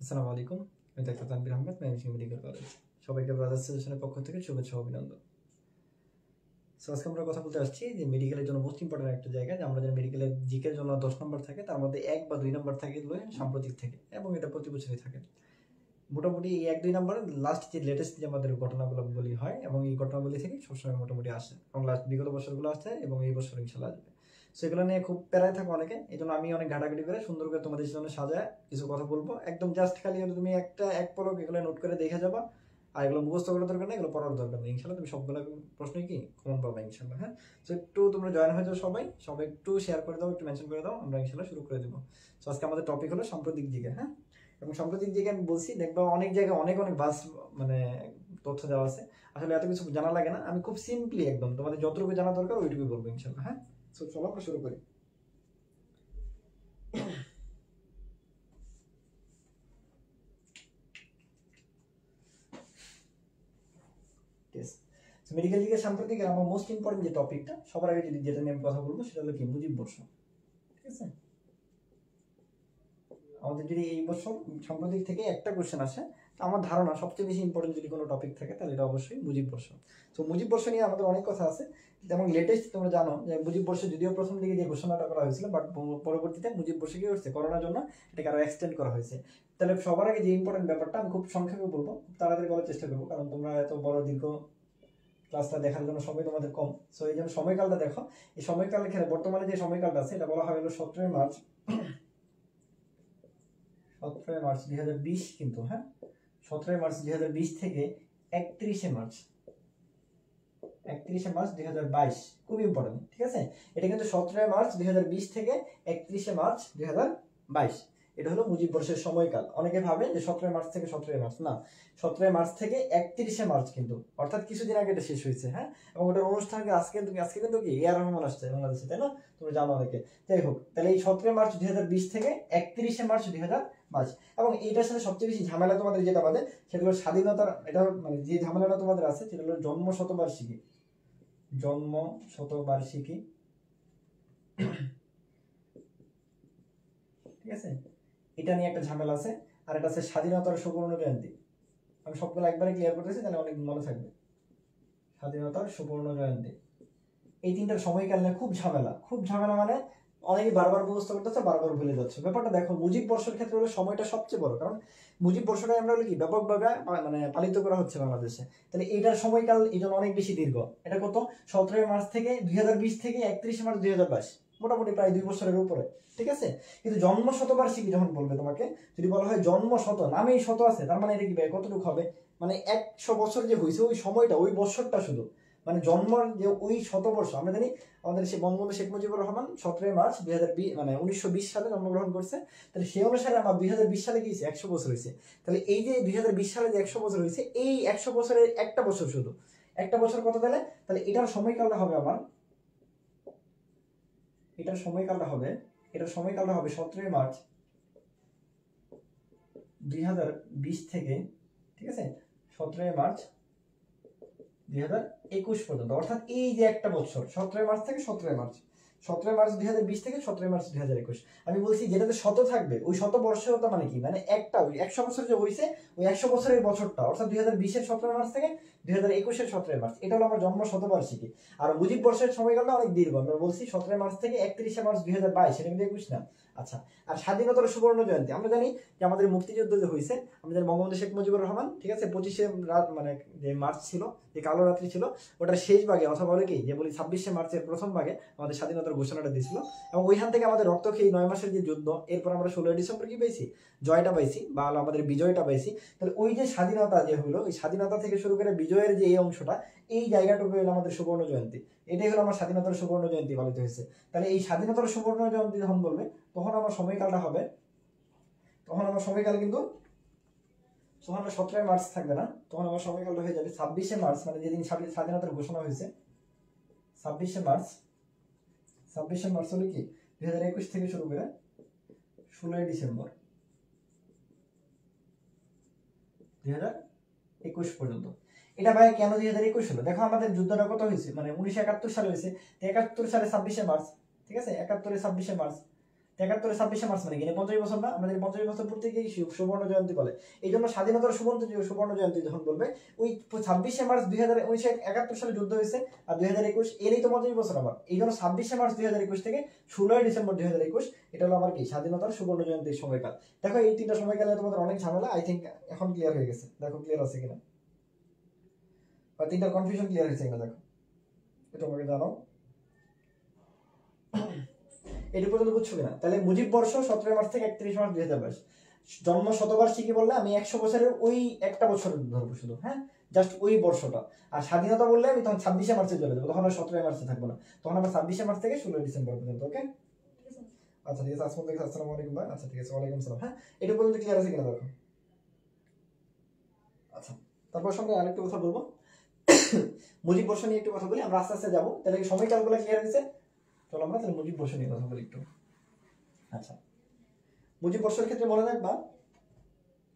আসসালামু আলাইকুম। আমি doctor Tanvir Ahmed, Mymensingh medical college. সবাইকে ব্রাদার্স সাজেশনের পক্ষ থেকে শুভেচ্ছা ও অভিনন্দন। সো আজকে আমরা কথা বলতে আসছি যে মেডিকেলের জন্য মোস্ট ইম্পর্টেন্ট একটা জায়গা, যে আমরা যে মেডিকেলের জিকের জন্য 10 নম্বর থাকে, তার মধ্যে 1 বা 2 নম্বর থাকে সাম্প্রতিক থেকে, এবং এটা প্রতি বছরই থাকে। মোটামুটি এই 1-2 নম্বর লাস্ট যে লেটেস্ট যে আমাদের ঘটনাগুলো বলি হয়, এবং এই ঘটনাগুলি থেকে সবসময় মোটামুটি আসে, এবং লাস্ট বিগত বছরগুলো আসছে এবং এই বছর ইনশাল্লাহ আসবে। সেগুলো নিয়ে খুব প্যারায় থাকে অনেকে, এই জন্য আমি অনেক ঘাটাঘাটি করে সুন্দর করে তোমাদের জন্য সাজায় কিছু কথা বলবো। একদম জাস্ট খালি তুমি এক পলক এগুলো নোট করে দেখে যাবা, আর এগুলো মুখস্থ করার দরকার নেই, এগুলো পড়ার দরকার নেই। ইনশাল্লাহ তুমি সবগুলো প্রশ্নই কি কমন পাবে ইনশাল্লাহ। হ্যাঁ, তো একটু তোমরা জয়েন হয়ে যাও, সবাই একটু শেয়ার করে দাও, একটু মেনশন করে দাও, আমরা ইনশাল্লাহ শুরু করে দেবো। তো আজকে আমাদের টপিক হলো সাম্প্রতিক দিকে। হ্যাঁ, এবং সাম্প্রতিক দিকে আমি বলছি, দেখবা অনেক জায়গায় অনেক বাস মানে তথ্য দেওয়া আছে। আসলে এত কিছু জানা লাগে না, আমি খুব সিম্পলি একদম তোমাদের যতটুকু জানা দরকার ওইটুকু বলবো ইনশাল্লাহ। হ্যাঁ, তো চলো আমরা শুরু করি। মেডিকেল দিকে সাম্প্রতিক আমার মোস্ট ইম্পর্টেন্ট যে টপিকটা, সবার আগে যেটা নিয়ে আমি কথা বলবো সেটা হলো কি মুজিব বর্ষ। ঠিক আছে, আমাদের যদি এই বছর সাম্প্রতিক থেকে একটা কোশ্চেন আসে, আমার ধারণা সবচেয়ে বেশি ইম্পর্টেন্ট যদি কোনো টপিক থাকে তাহলে এটা অবশ্যই মুজিব বর্ষ। তো মুজিব বর্ষ নিয়ে আমাদের অনেক কথা আছে, যেমন লেটেস্ট তোমরা জানো যে মুজিব বর্ষ যদিও প্রথম দিকে যে ঘোষণাটা করা হয়েছিল, বাট পরবর্তীতে মুজিব বর্ষে কি হচ্ছে, করোনার জন্য এটাকে আরো এক্সটেন্ড করা হয়েছে। তাহলে সবার আগে যে ইম্পর্টেন্ট ব্যাপারটা আমি খুব সংক্ষেপে বলবো, খুব তাড়াতাড়ি বলার চেষ্টা করবো, কারণ তোমরা এত বড় দীর্ঘ ক্লাসটা দেখার জন্য সময় তোমাদের কম। সো এই জন্য সময়কালটা দেখো। এই সময়কালের ক্ষেত্রে বর্তমানে যে সময়কালটা আছে এটা বলা হয় হলো 17 মার্চ 2020 কিন্তু। হ্যাঁ, 17 মার্চ 2020 থেকে 31 মার্চ 2022, খুব ইম্পর্টেন্ট। ঠিক আছে, এটা কিন্তু 17 মার্চ 2020 থেকে 31 মার্চ 2022, এটা হলো মুজিব বর্ষের সময়কাল। অনেকে ভাবে যে 17 মার্চ থেকে 17 মার্চ, না, 17 মার্চ থেকে 31 মার্চ কিন্তু, অর্থাৎ কিছুদিন আগে এটা শেষ হয়েছে। হ্যাঁ, এবং ওটার অনুষ্ঠানকে আজকে কিন্তু কি এআর রহমান আসছে বাংলাদেশে, তাই না? তুমি জানো অনেকে। যাই হোক, তাহলে এই 17 মার্চ 2020 থেকে 31 মার্চ 2022, এবং এইটার সাথে সবচেয়ে বেশি ঝামেলা তোমাদের যেটা আমাদের, সেটা হলো স্বাধীনতার, এটা মানে যে ঝামেলাটা তোমাদের আছে সেটা হলো জন্ম শতবার্ষিকী। ঠিক আছে, এটা নিয়ে একটা ঝামেলা আছে। আর এটা আছে স্বাধীনতার সুবর্ণ জয়ন্তী। আমি সবগুলো একবারে ক্লিয়ার করতেছি, তাহলে অনেক মনে থাকবে। স্বাধীনতার সুবর্ণ জয়ন্তী, এই তিনটার সময়কাল নিয়ে খুব ঝামেলা, মানে অনেকে বারবার মুখস্থ করতেছে, বারবার ভুলে যাচ্ছে। ব্যাপারটা দেখো, মুজিব বর্ষের ক্ষেত্রে হলে সময়টা সবচেয়ে বড়, কারণ মুজিব বর্ষটাই আমরা কি ব্যাপকভাবে মানে পালিত করা হচ্ছে বাংলাদেশে। তাহলে এইটার সময়কাল এই জন্য অনেক বেশি দীর্ঘ। এটা কত, 17 মার্চ থেকে 2020 থেকে 31 মার্চ 2022, মোটামুটি প্রায় 2 বছরের উপরে। ঠিক আছে, কিন্তু জন্ম শতবার্ষিকী যখন বলবে তোমাকে, যদি বলা হয় জন্ম শত, নামেই শত আছে, তার মানে এটা কি কতটুকু হবে, মানে 100 বছর যে হয়েছে ওই সময়টা, ওই বছরটা শুধু, মানে জন্মর যে ওই শতবর্ষ। আমরা জানি আমাদের সে বঙ্গবন্ধু শেখ মুজিবুর রহমান 17 মার্চ 2020 মানে 1920 সালে জন্মগ্রহণ করছে। তাহলে সেই অনুসারে আমার 2020 সালে গিয়েছে 100 বছর হয়েছে। তাহলে এই যে 2020 সালে যে 100 বছর হয়েছে, এই 100 বছরের একটা বছর, শুধু একটা বছর কত তাহলে, এটার সময়কালটা হবে আমার, এটার সময়কালটা হবে 17 মার্চ 2020 থেকে, ঠিক আছে, 17 মার্চ 2021 পর্যন্ত, অর্থাৎ এই যে একটা বছর, 17 মার্চ থেকে 17 মার্চ 2020 থেকে 17 মার্চ 2021। আমি বলছি যেটাতে শত থাকবে ওই শত বর্ষতা মানে কি, মানে একটা ওই 100 বছর যে হয়েছে ওই 100 বছরের বছরটা, অর্থাৎ 2020-এর 17 মার্চ থেকে 2021-এর 17 মার্চ, এটা হলো আমার জন্ম শতবার্ষিকী। আর মুজিব বর্ষের সময়কালটা অনেক দীর্ঘ, আমরা বলছি 17 মার্চ থেকে 31 মার্চ 2022, এটা কিন্তু 21 না। আচ্ছা, আর স্বাধীনতার সুবর্ণ জয়ন্তী, আমরা জানি যে আমাদের মুক্তিযুদ্ধ যে হয়েছে, আমাদের বঙ্গবন্ধু শেখ মুজিবুর রহমান, ঠিক আছে, 25শে মানে যে মার্চ ছিল, যে কালো রাত্রি ছিল, ওটার শেষ ভাগে, অথবা বলে কি যে বলি 26শে মার্চের প্রথম ভাগে আমাদের স্বাধীনতার ঘোষণাটা দিয়েছিল। এবং ওইখান থেকে আমাদের রক্তক্ষয়ী 9 মাসের যে যুদ্ধ, এরপর আমরা 16 ডিসেম্বর কি পেয়েছি, জয়টা পাইছি, বা আমাদের বিজয়টা পাইছি। তাহলে ওই যে স্বাধীনতা যে হলো, ওই স্বাধীনতা থেকে শুরু করে বিজয়ের যে এই অংশটা, এই জায়গাটুকু হলো আমাদের সুবর্ণ জয়ন্তী। এটাই হলো আমার স্বাধীনতার সুবর্ণ জয়ন্তী পালিত হয়েছে। তাহলে এই স্বাধীনতার সুবর্ণ জয়ন্তী যখন বলবে, তখন আমার সময়কালটা হবে, কিন্তু তখন আমার 17 মার্চ থাকবে না, তখন আমার সময়কালটা হয়ে যাবে 26শে মার্চ, মানে যেদিন স্বাধীনতার ঘোষণা হয়েছে, 26শে মার্চ হলো কি 2021 থেকে শুরু করে 16 ডিসেম্বর 2021 পর্যন্ত। এটা ভাই কেন 2021 হলো, দেখো আমাদের যুদ্ধটা কত হয়েছে, মানে 1971 সালে হয়েছে। 71 সালে 26শে মার্চ, ঠিক আছে, 71-এ 26শে মার্চ, ৭৩ 26 মার্চ মানে কি 50 বছর না, আমাদের 50 বছর পূর্তিকেই সুবর্ণ জয়ন্তী বলে। এই জন্য স্বাধীনতার সুবর্ণ জয়ন্তী যখন বলবে ওই 26 মার্চ 1971 সালে যুদ্ধ হয়েছে আর 2021 এরই তো 50 বছর আমার। এই জন্য 26 মার্চ 2021 থেকে 16 ডিসেম্বর 2021 এটা হলো আমার কি স্বাধীনতার সুবর্ণ জয়ন্তীর সময়কাল। দেখো এই তিনটা সময়কালে তোমাদের অনেক ঝামেলা, আই থিঙ্ক এখন ক্লিয়ার হয়ে গেছে। দেখো ক্লিয়ার আছে কিনা, বা তিনটা কনফিউশন ক্লিয়ার হয়েছে কিনা দেখো, এটা আমাকে জানাও। এটা পর্যন্ত বুঝছো কিনা? তাহলে মুজিব বর্ষ 17 মার্চ থেকে 31 মার্চ 2022। জন্ম শতবার্ষিকী বললে আমি 100 বছরের ওই একটা বছর ধরবো শুধু, হ্যাঁ, জাস্ট ওই বর্ষটা। আর স্বাধীনতা বললে আমি তখন 26 মার্চে চলে যাবো, তখন আর 17 মার্চে থাকবো না, তখন আমরা 26 মার্চ থেকে 16 ডিসেম্বর পর্যন্ত। ওকে, আচ্ছা ঠিক আছে। আসসালামু আলাইকুম ভাই। আচ্ছা ঠিক আছে, ওয়ালাইকুম সালাম। হ্যাঁ, এটা পর্যন্ত ক্লিয়ার আছে কিনা দেখো। আচ্ছা, তারপর সঙ্গে আরেকটা কথা বলবো, মুজিব বর্ষ নিয়ে একটু কথা বলি, আমরা আস্তে আস্তে যাবো। তাহলে সময়কালগুলো ক্লিয়ার হয়েছে, চলো আমরা তাহলে মুজিব বর্ষ নিয়ে কথা বলি একটু। আচ্ছা, মুজিব বর্ষের ক্ষেত্রে মনে রাখবা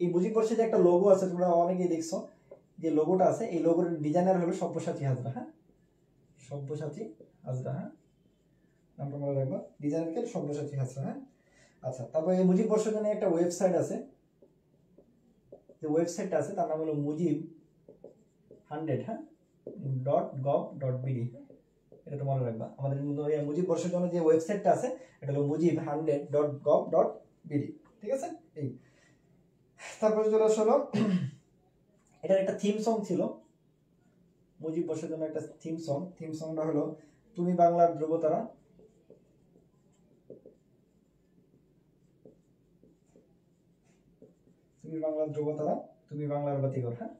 এই মুজিব বর্ষে যে একটা লোগো আছে, তোমরা অনেকেই দেখছো যে লোগোটা আছে, এই লোগোর ডিজাইনার হলো সব্যসাচী হাজরা। হ্যাঁ, সব্যসাচী হাজরা। হ্যাঁ, নামটা মনে রাখবা, ডিজাইনার কে সব্যসাচী হাজরা। হ্যাঁ, আচ্ছা, তারপর এই মুজিব বর্ষের জন্য একটা ওয়েবসাইট আছে, যে ওয়েবসাইটটা আছে তার নাম হলো mujib100 হ্যাঁ .gov.bd। এটা তো মনে রাখবা, আমাদের মুজিব বর্ষের জন্য যে ওয়েবসাইটটা আছে এটা হলো mujib100.gov.bd। ঠিক আছে। এই তারপরে চলে আসলো, এটার একটা থিম সং ছিল মুজিব বর্ষের জন্য, একটা থিম সংটা হলো তুমি বাংলার ধ্রুবতারা, তুমি বাংলার ধ্রুবতারা, তুমি বাংলার বাতিঘর। হ্যাঁ,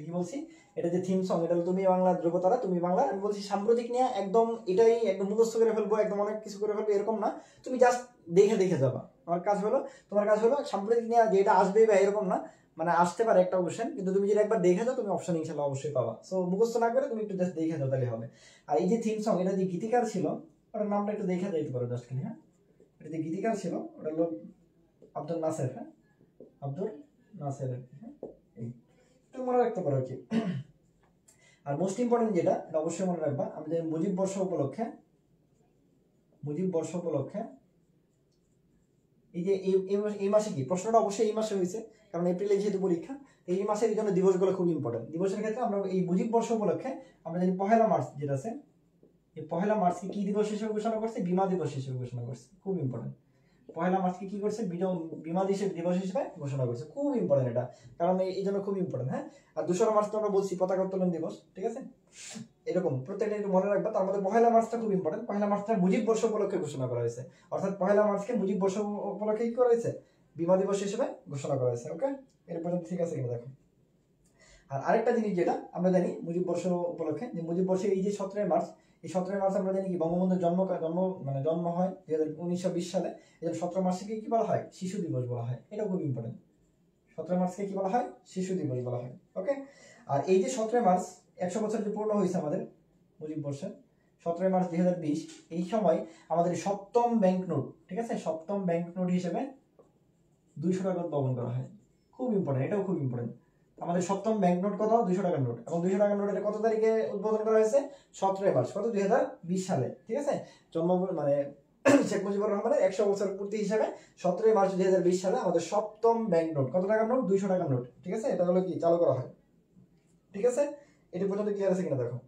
কি বলছি, এটা যে থিম সং, এটা তুমি বাংলার ধ্রুবতারা, তুমি বাংলা। আমি বলছি সাম্প্রতিক নিয়ে একদম এটাই একদম মুখস্থ করে ফেলবো, একদম অনেক কিছু করে ফেলবো এরকম না, তুমি জাস্ট দেখে যাবা। তোমার কাজ হলো সাম্প্রতিক নিয়ে যে এটা আসবে বা এরকম না, মানে আসতে পারে একটা অপশন, কিন্তু তুমি যদি একবার দেখে যাও তুমি অপশন ইনশাল্লাহ অবশ্যই পাবা। সো মুখস্থ না করে তুমি একটু জাস্ট দেখে যাও তাহলে হবে। আর এই যে থিম সং, এটা যে গীতিকার ছিল ওটার নামটা একটু দেখে যাইতে পারো জাস্ট খালি। হ্যাঁ, এটা যে গীতিকার ছিল ওটা হলো আব্দুল নাসের। হ্যাঁ, আব্দুল নাসের। হ্যাঁ, এই একটু মনে রাখতে পারো আর কি। আর মোস্ট ইম্পর্টেন্ট যেটা, এটা অবশ্যই মনে রাখবা, আমাদের মুজিব বর্ষ উপলক্ষে এই যে এই মাসে কি প্রশ্নটা অবশ্যই এই মাসে হয়েছে, কারণ এপ্রিলে যেহেতু পরীক্ষা, এই মাসের এই জন্য দিবসগুলো খুব ইম্পর্টেন্ট। দিবসের ক্ষেত্রে আমরা এই মুজিব বর্ষ উপলক্ষে আমরা জানি 1 মার্চ যেটা আছে, এই 1 মার্চকে কি দিবস হিসেবে ঘোষণা করছে? বিমা দিবস হিসেবে ঘোষণা করছে, খুব ইম্পর্টেন্ট। 1 মার্চকে কি করছে? বিমা দিবস হিসেবে ঘোষণা করছে, খুব ইম্পর্টেন্ট এটা, কারণ এই জন্য খুব ইম্পর্টেন্ট। হ্যাঁ, আর 2 মার্চ তো আমরা বলছি পতাকা উত্তোলন দিবস। ঠিক আছে, এরকম প্রত্যেকটা একটু মনে রাখবা। তার মধ্যে 1 মার্চটা খুব ইম্পর্টেন্ট, 1 মার্চটা মুজিব বর্ষ উপলক্ষে ঘোষণা করা হয়েছে, অর্থাৎ 1 মার্চকে মুজিব বর্ষ উপলক্ষে কি করা হয়েছে? বিমা দিবস হিসেবে ঘোষণা করা হয়েছে। ওকে, এর পর্যন্ত ঠিক আছে কিনা দেখো। আর আরেকটা জিনিস যেটা আমরা জানি মুজিব বর্ষ উপলক্ষে, যে মুজিব বর্ষে এই যে 17 মার্চ, এই 17 মার্চ আমরা জানি কি বঙ্গবন্ধুর জন্ম হয় 1920 সালে। এই জন্য 17 মার্চকে কি বলা হয়? শিশু দিবস বলা হয়। এটা খুব ইম্পর্টেন্ট, 17 মার্চকে কি বলা হয়? শিশু দিবস বলা হয়। ওকে, আর এই যে 17 মার্চ 100 বছর যে পূর্ণ হয়েছে আমাদের মুজিব বর্ষে, 17 মার্চ 2020, এই সময় আমাদের সপ্তম ব্যাংক নোট, ঠিক আছে, সপ্তম ব্যাংক নোট হিসেবে 200 টাকা উদ্ভাবন করা হয়। খুব ইম্পর্টেন্ট, এটাও খুব ইম্পর্টেন্ট। আমাদের সপ্তম ব্যাংক নোট কত? 200 টাকার নোট। এবং 200 টাকার নোট এটা কত তারিখে উদ্বোধন করা হয়েছে? 17 মার্চ, কত? 2020 সালে। ঠিক আছে, জন্ম মানে শেখ মুজিবুর রহমানের 100 বছর পূর্তি হিসাবে 17 মার্চ 2020 সালে আমাদের সপ্তম ব্যাংক নোট, কত টাকার নোট? 200 টাকার নোট। ঠিক আছে, এটা হলো কি চালু করা হয়। ঠিক আছে, এটা পর্যন্ত ক্লিয়ার আছে কিনা দেখো।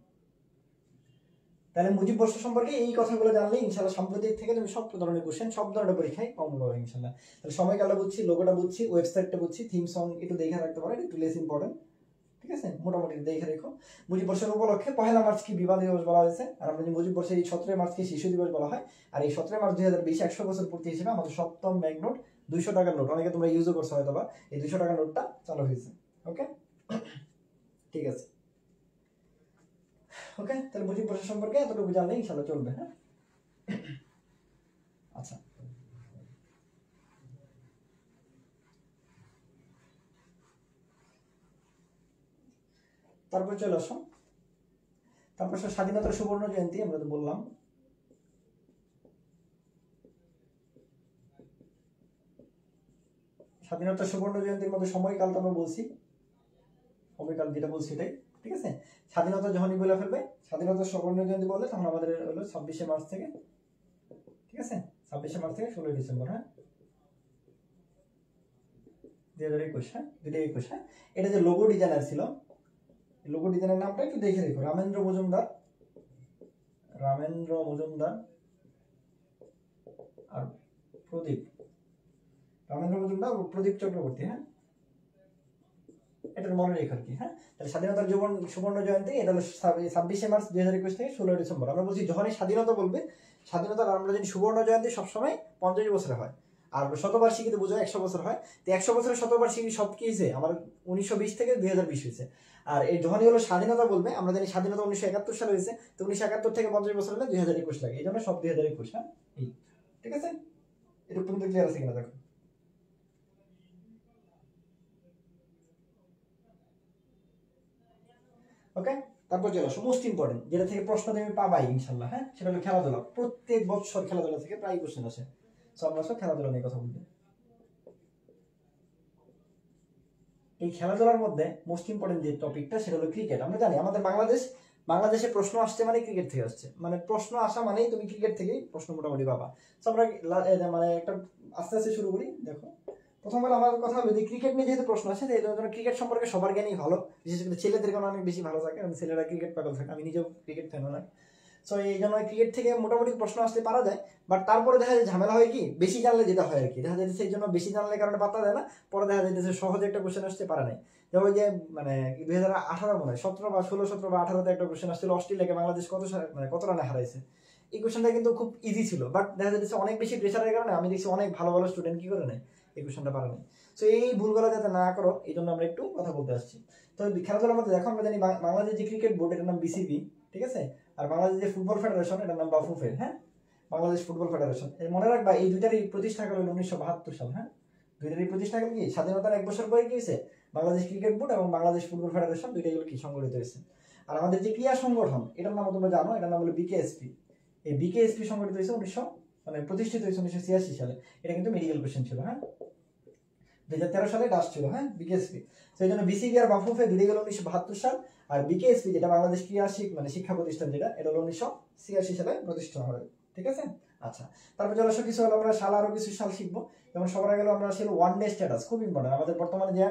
তাহলে মুজিব বর্ষ সম্পর্কে এই কথাগুলো জানলে ইনশাআল্লাহ সাম্প্রতিক থেকে তুমি সব ধরনের কোশ্চেন, সব ধরনের পরীক্ষায় কম পাবে ইনশাআল্লাহ। তাহলে সময়কালটা বুঝছি, লোগোটা বুঝছি, ওয়েবসাইটটা বুঝছি, থিম সং একটু দেখে রাখতে পারো, একটু লেস ইম্পর্টেন্ট। ঠিক আছে, মোটামুটি দেখে রেখো। মুজিব বর্ষের উপলক্ষে 1 মার্চ কি বিমা দিবস বলা হয়েছে, আর আমরা মুজিব বর্ষে এই 17 মার্চকে শিশু দিবস বলা হয়। আর এই 17 মার্চ 2020 100 বছর পূর্তি হিসেবে আমাদের সপ্তম ব্যাংক নোট 200 টাকার নোট, অনেকে তোমরা ইউজও করছো হয়তো বা, এই 200 টাকার নোটটা চালু হয়েছে। ওকে, ঠিক আছে। ওকে, তাহলে মুজিব বর্ষ সম্পর্কে এতটুকু জানলে ইনশাআল্লাহ চলবে। হ্যাঁ, আচ্ছা, তারপর চলে আসো, তারপর স্বাধীনতার সুবর্ণ জয়ন্তী আমরা তো বললাম। স্বাধীনতার সুবর্ণ জয়ন্তীর মধ্যে সময়কাল তো আমরা বলছি, সময়কাল যেটা বলছি এটাই। ঠিক আছে। স্বাধীনতা যখনই বলে ফেলবে, স্বাধীনতার সুবর্ণ জয়ন্তী বললে তখন আমাদের হলো 26শে মার্চ থেকে, ঠিক আছে, 26শে মার্চ থেকে 16ই ডিসেম্বর, হ্যাঁ 2021, হ্যাঁ 2021, হ্যাঁ। এটা যে লোগো ডিজাইনার ছিল, লোগো ডিজাইনের নামটা একটু দেখে রেখো, রামেন্দ্র মজুমদার আর প্রদীপ, রামেন্দ্র মজুমদার ও প্রদীপ চক্রবর্তী, হ্যাঁ এটা মনে রেখো আর কি, হ্যাঁ। তাহলে স্বাধীনতার সুবর্ণ জয়ন্তী এটা হলো 26শে মার্চ 2021 থেকে 16ই ডিসেম্বর। আমরা বলছি যখনই স্বাধীনতা বলবে, স্বাধীনতার আমরা যদি সুবর্ণ জয়ন্তী সবসময় 50 বছরে হয়, আর শতবার্ষিকীতে বোঝায় 100 বছর হয়। তো 100 বছরের শতবার্ষিকী সব কি হয়েছে আমার 1920 থেকে 2020 হয়েছে। আর এই যখনই হলো স্বাধীনতা বলবে, আমরা জানি স্বাধীনতা 1971 সালে হয়েছে, তো 1971 থেকে 50 বছর হলে 2021 লাগে, এই জন্য সব 2021, হ্যাঁ এই, ঠিক আছে। এটা পর্যন্ত ক্লিয়ার আছে কিনা দেখো। ওকে, তারপর চলো মোস্ট ইম্পর্টেন্ট, যেটা থেকে প্রশ্ন তুমি পাবাই ইনশাল্লাহ, হ্যাঁ সেটা হলো খেলাধুলা। প্রত্যেক বছর খেলাধুলা থেকে প্রায় কোশ্চেন আসে, সো আমরা সব খেলাধুলা নিয়ে কথা বলবো। এই খেলাধুলার মধ্যে মোস্ট ইম্পর্টেন্ট যে টপিকটা সেটা হলো ক্রিকেট। আমরা জানি আমাদের বাংলাদেশে প্রশ্ন আসছে মানে ক্রিকেট থেকে আসছে, মানে প্রশ্ন আসা মানেই তুমি ক্রিকেট থেকেই প্রশ্ন মোটামুটি পাবা। তো আমরা মানে একটা আস্তে আস্তে শুরু করি। দেখো প্রথমবার আমার কথা হলো যে ক্রিকেট নিয়ে যেহেতু প্রশ্ন আসে, এই জন্য ক্রিকেট সম্পর্কে সবার জ্ঞানই ভালো, বিশেষ করে ছেলেদের কারণে অনেক বেশি ভালো থাকে, কারণ ছেলেরা ক্রিকেট পাগল থাকে, আমি নিজেও ক্রিকেট ফ্যান অনেক। সো এই জন্য ক্রিকেট থেকে মোটামুটি প্রশ্ন আসতে পারা যায়। বাট তারপরে দেখা যায় ঝামেলা হয় কি, বেশি জানলে যেটা হয় আর কি, দেখা যাচ্ছে সেই জন্য বেশি জানলে কারণে পাত্তা দেয় না, পরে দেখা যাচ্ছে সহজে একটা কোশ্চেন আসতে পারে নাই। যেমন ওই যে মানে 2018 মনে হয় 17 বা 16, 17 বা 18তে একটা কোশ্চেন আসছিল, অস্ট্রেলিয়াকে বাংলাদেশ কত রানে হারাইছে। এই কোশ্চেনটা কিন্তু খুব ইজি ছিল, বাট দেখা যাচ্ছে অনেক বেশি প্রেশারের কারণে আমি দেখছি অনেক ভালো ভালো স্টুডেন্ট কি করে নেয়, এই কোশ্চেনটা পারে নাই। সো এই ভুলগুলো যাতে না করো এই জন্য আমরা একটু কথা বলতে আসছি। তো খেলাধুলার মধ্যে দেখো আমরা জানি বাংলাদেশ যে ক্রিকেট বোর্ড এটার নাম বিসিবি, ঠিক আছে। আর বাংলাদেশ যে ফুটবল ফেডারেশন এটার নাম বাফুফে, হ্যাঁ বাংলাদেশ ফুটবল ফেডারেশন। মনে রাখবা এই দুইটারই প্রতিষ্ঠা করা হলো 1972 সাল, হ্যাঁ দুইটারই প্রতিষ্ঠা করল কি স্বাধীনতার 1 বছর পরে কি হয়েছে, বাংলাদেশ ক্রিকেট বোর্ড এবং বাংলাদেশ ফুটবল ফেডারেশন দুইটাই কি সংগঠিত হয়েছে। আর আমাদের যে ক্রীড়া সংগঠন এটার নাম তোমরা জানো, এটার নাম হলো বিকেএসপি। এই বিকেএসপি সংগঠিত হয়েছে প্রতিষ্ঠিত হয়েছে 1986 সালে। এটা কিন্তু মেডিকেল কোশ্চেন ছিল, হ্যাঁ 2013 সালে ডাস ছিল, হ্যাঁ বিকেএসপি। সেই জন্য বিসিবি আর বাফুফে দুই গেল 1972 সাল, আর বিকেএসপি যেটা বাংলাদেশ ক্রীড়া শিক্ষা প্রতিষ্ঠান যেটা, এটা হলো 1986 সালে প্রতিষ্ঠা হয়, ঠিক আছে। আচ্ছা, তারপর চলো কিছু হলো আমরা সাল, আরো কিছু সাল শিখবো। যেমন সবার আগে আমরা ছিল ওয়ান ডে স্ট্যাটাস, খুব ইম্পর্টেন্ট আমাদের বর্তমানে যে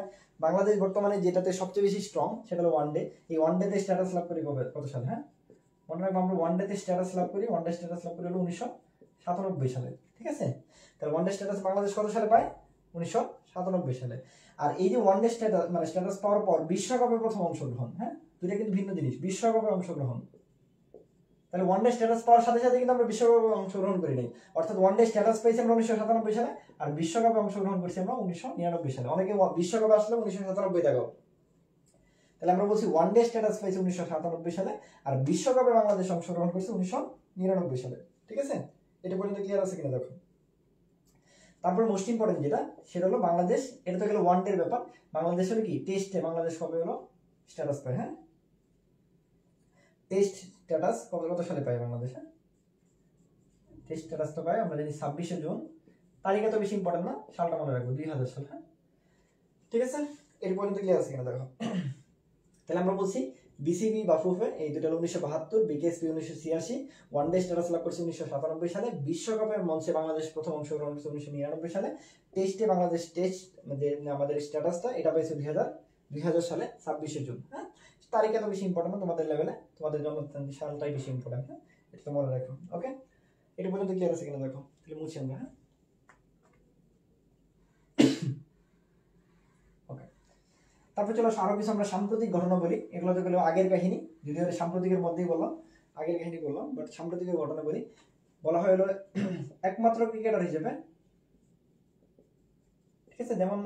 বাংলাদেশ বর্তমানে যেটাতে সবচেয়ে বেশি স্ট্রং সেটা হলো ওয়ান ডে। এই ওয়ান ডে তে স্ট্যাটাস লাভ করি কত সালে, হ্যাঁ মনে রাখবো আমরা ওয়ান ডে তে স্ট্যাটাস লাভ করি, ওয়ান ডে স্ট্যাটাস লাভ করি হলো 1997 সালে, ঠিক আছে। তাহলে ওয়ান ডে স্ট্যাটাস বাংলাদেশ কত সালে পায়, 1997 সালে। আর এই যে ওয়ান ডে স্ট্যাটাস পাওয়ার পর বিশ্বকাপে প্রথম অংশগ্রহণ, হ্যাঁ দুইটা কিন্তু ভিন্ন জিনিস, বিশ্বকাপে অংশগ্রহণ। তাহলে ওয়ান ডে স্ট্যাটাস পাওয়ার সাথে সাথে কিন্তু আমরা বিশ্বকাপে অংশগ্রহণ করি নাই, অর্থাৎ ওয়ান ডে স্ট্যাটাস পেয়েছি আমরা 1997 সালে, আর বিশ্বকাপে অংশগ্রহণ করছি আমরা 1999 সালে। অনেকে বিশ্বকাপে আসলে 1997 দেখাও, তাহলে আমরা বলছি ওয়ান ডে স্ট্যাটাস পেয়েছি 1997 সালে, আর বিশ্বকাপে বাংলাদেশ অংশগ্রহণ করছে 1999 সালে, ঠিক আছে। এটা পর্যন্ত ক্লিয়ার আছে কিনা দেখো। তারপর মোস্ট ইম্পর্টেন্ট যেটা সেটা হলো বাংলাদেশ, এটা তো গেল ওয়ান ডে ব্যাপার, বাংলাদেশ হলো কি টেস্টে বাংলাদেশ কবে হলো স্ট্যাটাস পায়, হ্যাঁ টেস্ট স্ট্যাটাস কত সালে পায় বাংলাদেশ, হ্যাঁ টেস্ট স্ট্যাটাস তো পায় আমরা জানি 26শে জুন, তারিখে তো বেশি ইম্পর্টেন্ট না, সালটা মনে রাখবো 2000 সাল, হ্যাঁ ঠিক আছে। এর পর্যন্ত ক্লিয়ার আছে কিনা দেখো। তাহলে আমরা বলছি বিসিবি বাফুফে এই দুটো 1972, বিকেএসপি 1986, ওয়ান ডে স্ট্যাটাস লাভ করছে 1997 সালে, বিশ্বকাপের মঞ্চে বাংলাদেশ প্রথম অংশগ্রহণ করছে 1999 সালে, টেস্টে বাংলাদেশ টেস্ট যে আমাদের স্ট্যাটাসটা এটা পাইছে 2000 সালে 26শে জুন, হ্যাঁ তারিখ এত বেশি ইম্পর্টেন্ট না তোমাদের লেভেলে, তোমাদের জন্য সালটাই বেশি ইম্পর্টেন্ট, হ্যাঁ এটা তো মনে রাখো। ওকে, এটা পর্যন্ত ক্লিয়ার আছে কিনা দেখো, তাহলে মুছি আমরা, হ্যাঁ তারপর চলো আরো কিছু আমরা সাম্প্রতিক ঘটনা বলি, এগুলো তো গেলো আগের কাহিনী, যদিও সাম্প্রতিকের মধ্যেই বললাম, আগের কাহিনী বললাম, বাট সাম্প্রতিকের ঘটনা বলি। বলা হয় হলো একমাত্র ক্রিকেটার হিসেবে, ঠিক আছে, যেমন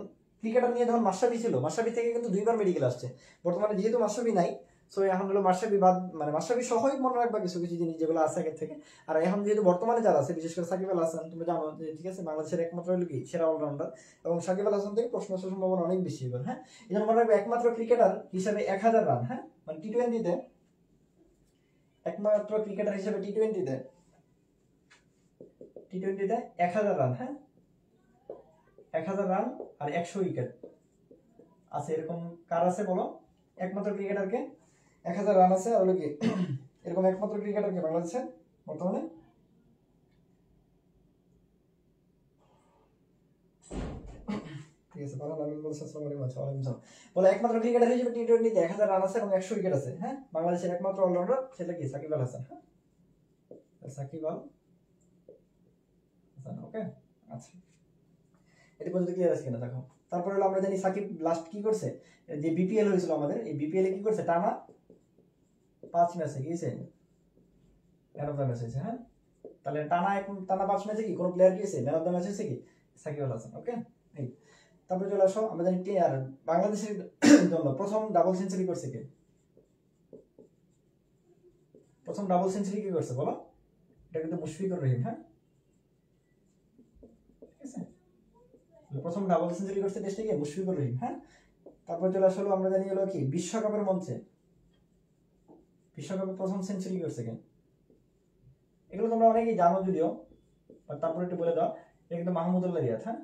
ক্রিকেটার নিয়ে যখন মাশরাফি ছিল, মাশরাফি থেকে কিন্তু 2বার মেডিকেল আসছে। বর্তমানে যেহেতু মাশরাফি নাই, সো এখন হলো মাশরাফি বাদ, মানে মাশরাফি সহই মনে রাখবা কিছু কিছু জিনিস যেগুলো আছে আগের থেকে। আর এখন যেহেতু বর্তমানে যারা আছে, বিশেষ করে সাকিব আল হাসান, তুমি জানো যে ঠিক আছে বাংলাদেশের একমাত্র হলো কি সেরা অলরাউন্ডার, এবং সাকিব আল হাসান থেকে প্রশ্ন আসার সম্ভাবনা অনেক বেশি এবার, হ্যাঁ এই জন্য মনে রাখবে একমাত্র ক্রিকেটার হিসেবে 1000 রান, হ্যাঁ মানে টি-20তে একমাত্র ক্রিকেটার হিসেবে টি-20তে 1000 রান, হ্যাঁ 1000 রান আর 100 উইকেট আছে, এরকম কার আছে বলো একমাত্র ক্রিকেটারকে, 1000 রান আছে, আর হলো কি এরকম একমাত্র ক্রিকেটার কে বাংলাদেশের বর্তমানে? ঠিক আছে, পারলাম আমি বলছি আসসালামু আলাইকুম। আচ্ছা, ওয়ালাইকুম আসসালাম। বলে একমাত্র ক্রিকেটার হিসেবে টি-20 তে 1000 রান আছে এবং 100 উইকেট আছে। হ্যাঁ, বাংলাদেশের একমাত্র অলরাউন্ডার সেটা কি সাকিব আল হাসান। হ্যাঁ, সাকিব আল হাসান। ওকে, আচ্ছা, এটা পর্যন্ত ক্লিয়ার আছে কিনা দেখো। তারপরে হলো আমরা জানি সাকিব লাস্ট কি করছে, যে বিপিএল হয়েছিল আমাদের, এই বিপিএল এ কি করছে, টানা 5 ম্যাচে গিয়েছে ম্যান অফ দ্য ম্যাচ হয়েছে। হ্যাঁ, তাহলে টানা 5 ম্যাচে কি কোনো প্লেয়ার গিয়েছে ম্যান অফ দ্য ম্যাচ হয়েছে কি সাকিব আল হাসান। ওকে, এই তারপরে চলে আসো, আমরা জানি আর বাংলাদেশের জন্য প্রথম ডাবল সেঞ্চুরি করছে কে? প্রথম ডাবল সেঞ্চুরি কি করছে বলো? এটা কিন্তু মুশফিকুর রহিম। হ্যাঁ, ঠিক আছে, প্রথম ডাবল সেঞ্চুরি করছে টেস্টে কে? মুশফিকুর রহিম। হ্যাঁ, তারপর চলে আসলো, আমরা জানি হলো কি বিশ্বকাপের মঞ্চে বিশ্বকাপে প্রথম সেঞ্চুরি করছে কে? এগুলো তোমরা অনেকেই জানো যদিও, তারপর একটু বলে দাও। এটা কিন্তু মাহমুদুল্লাহ রিয়াদ। হ্যাঁ,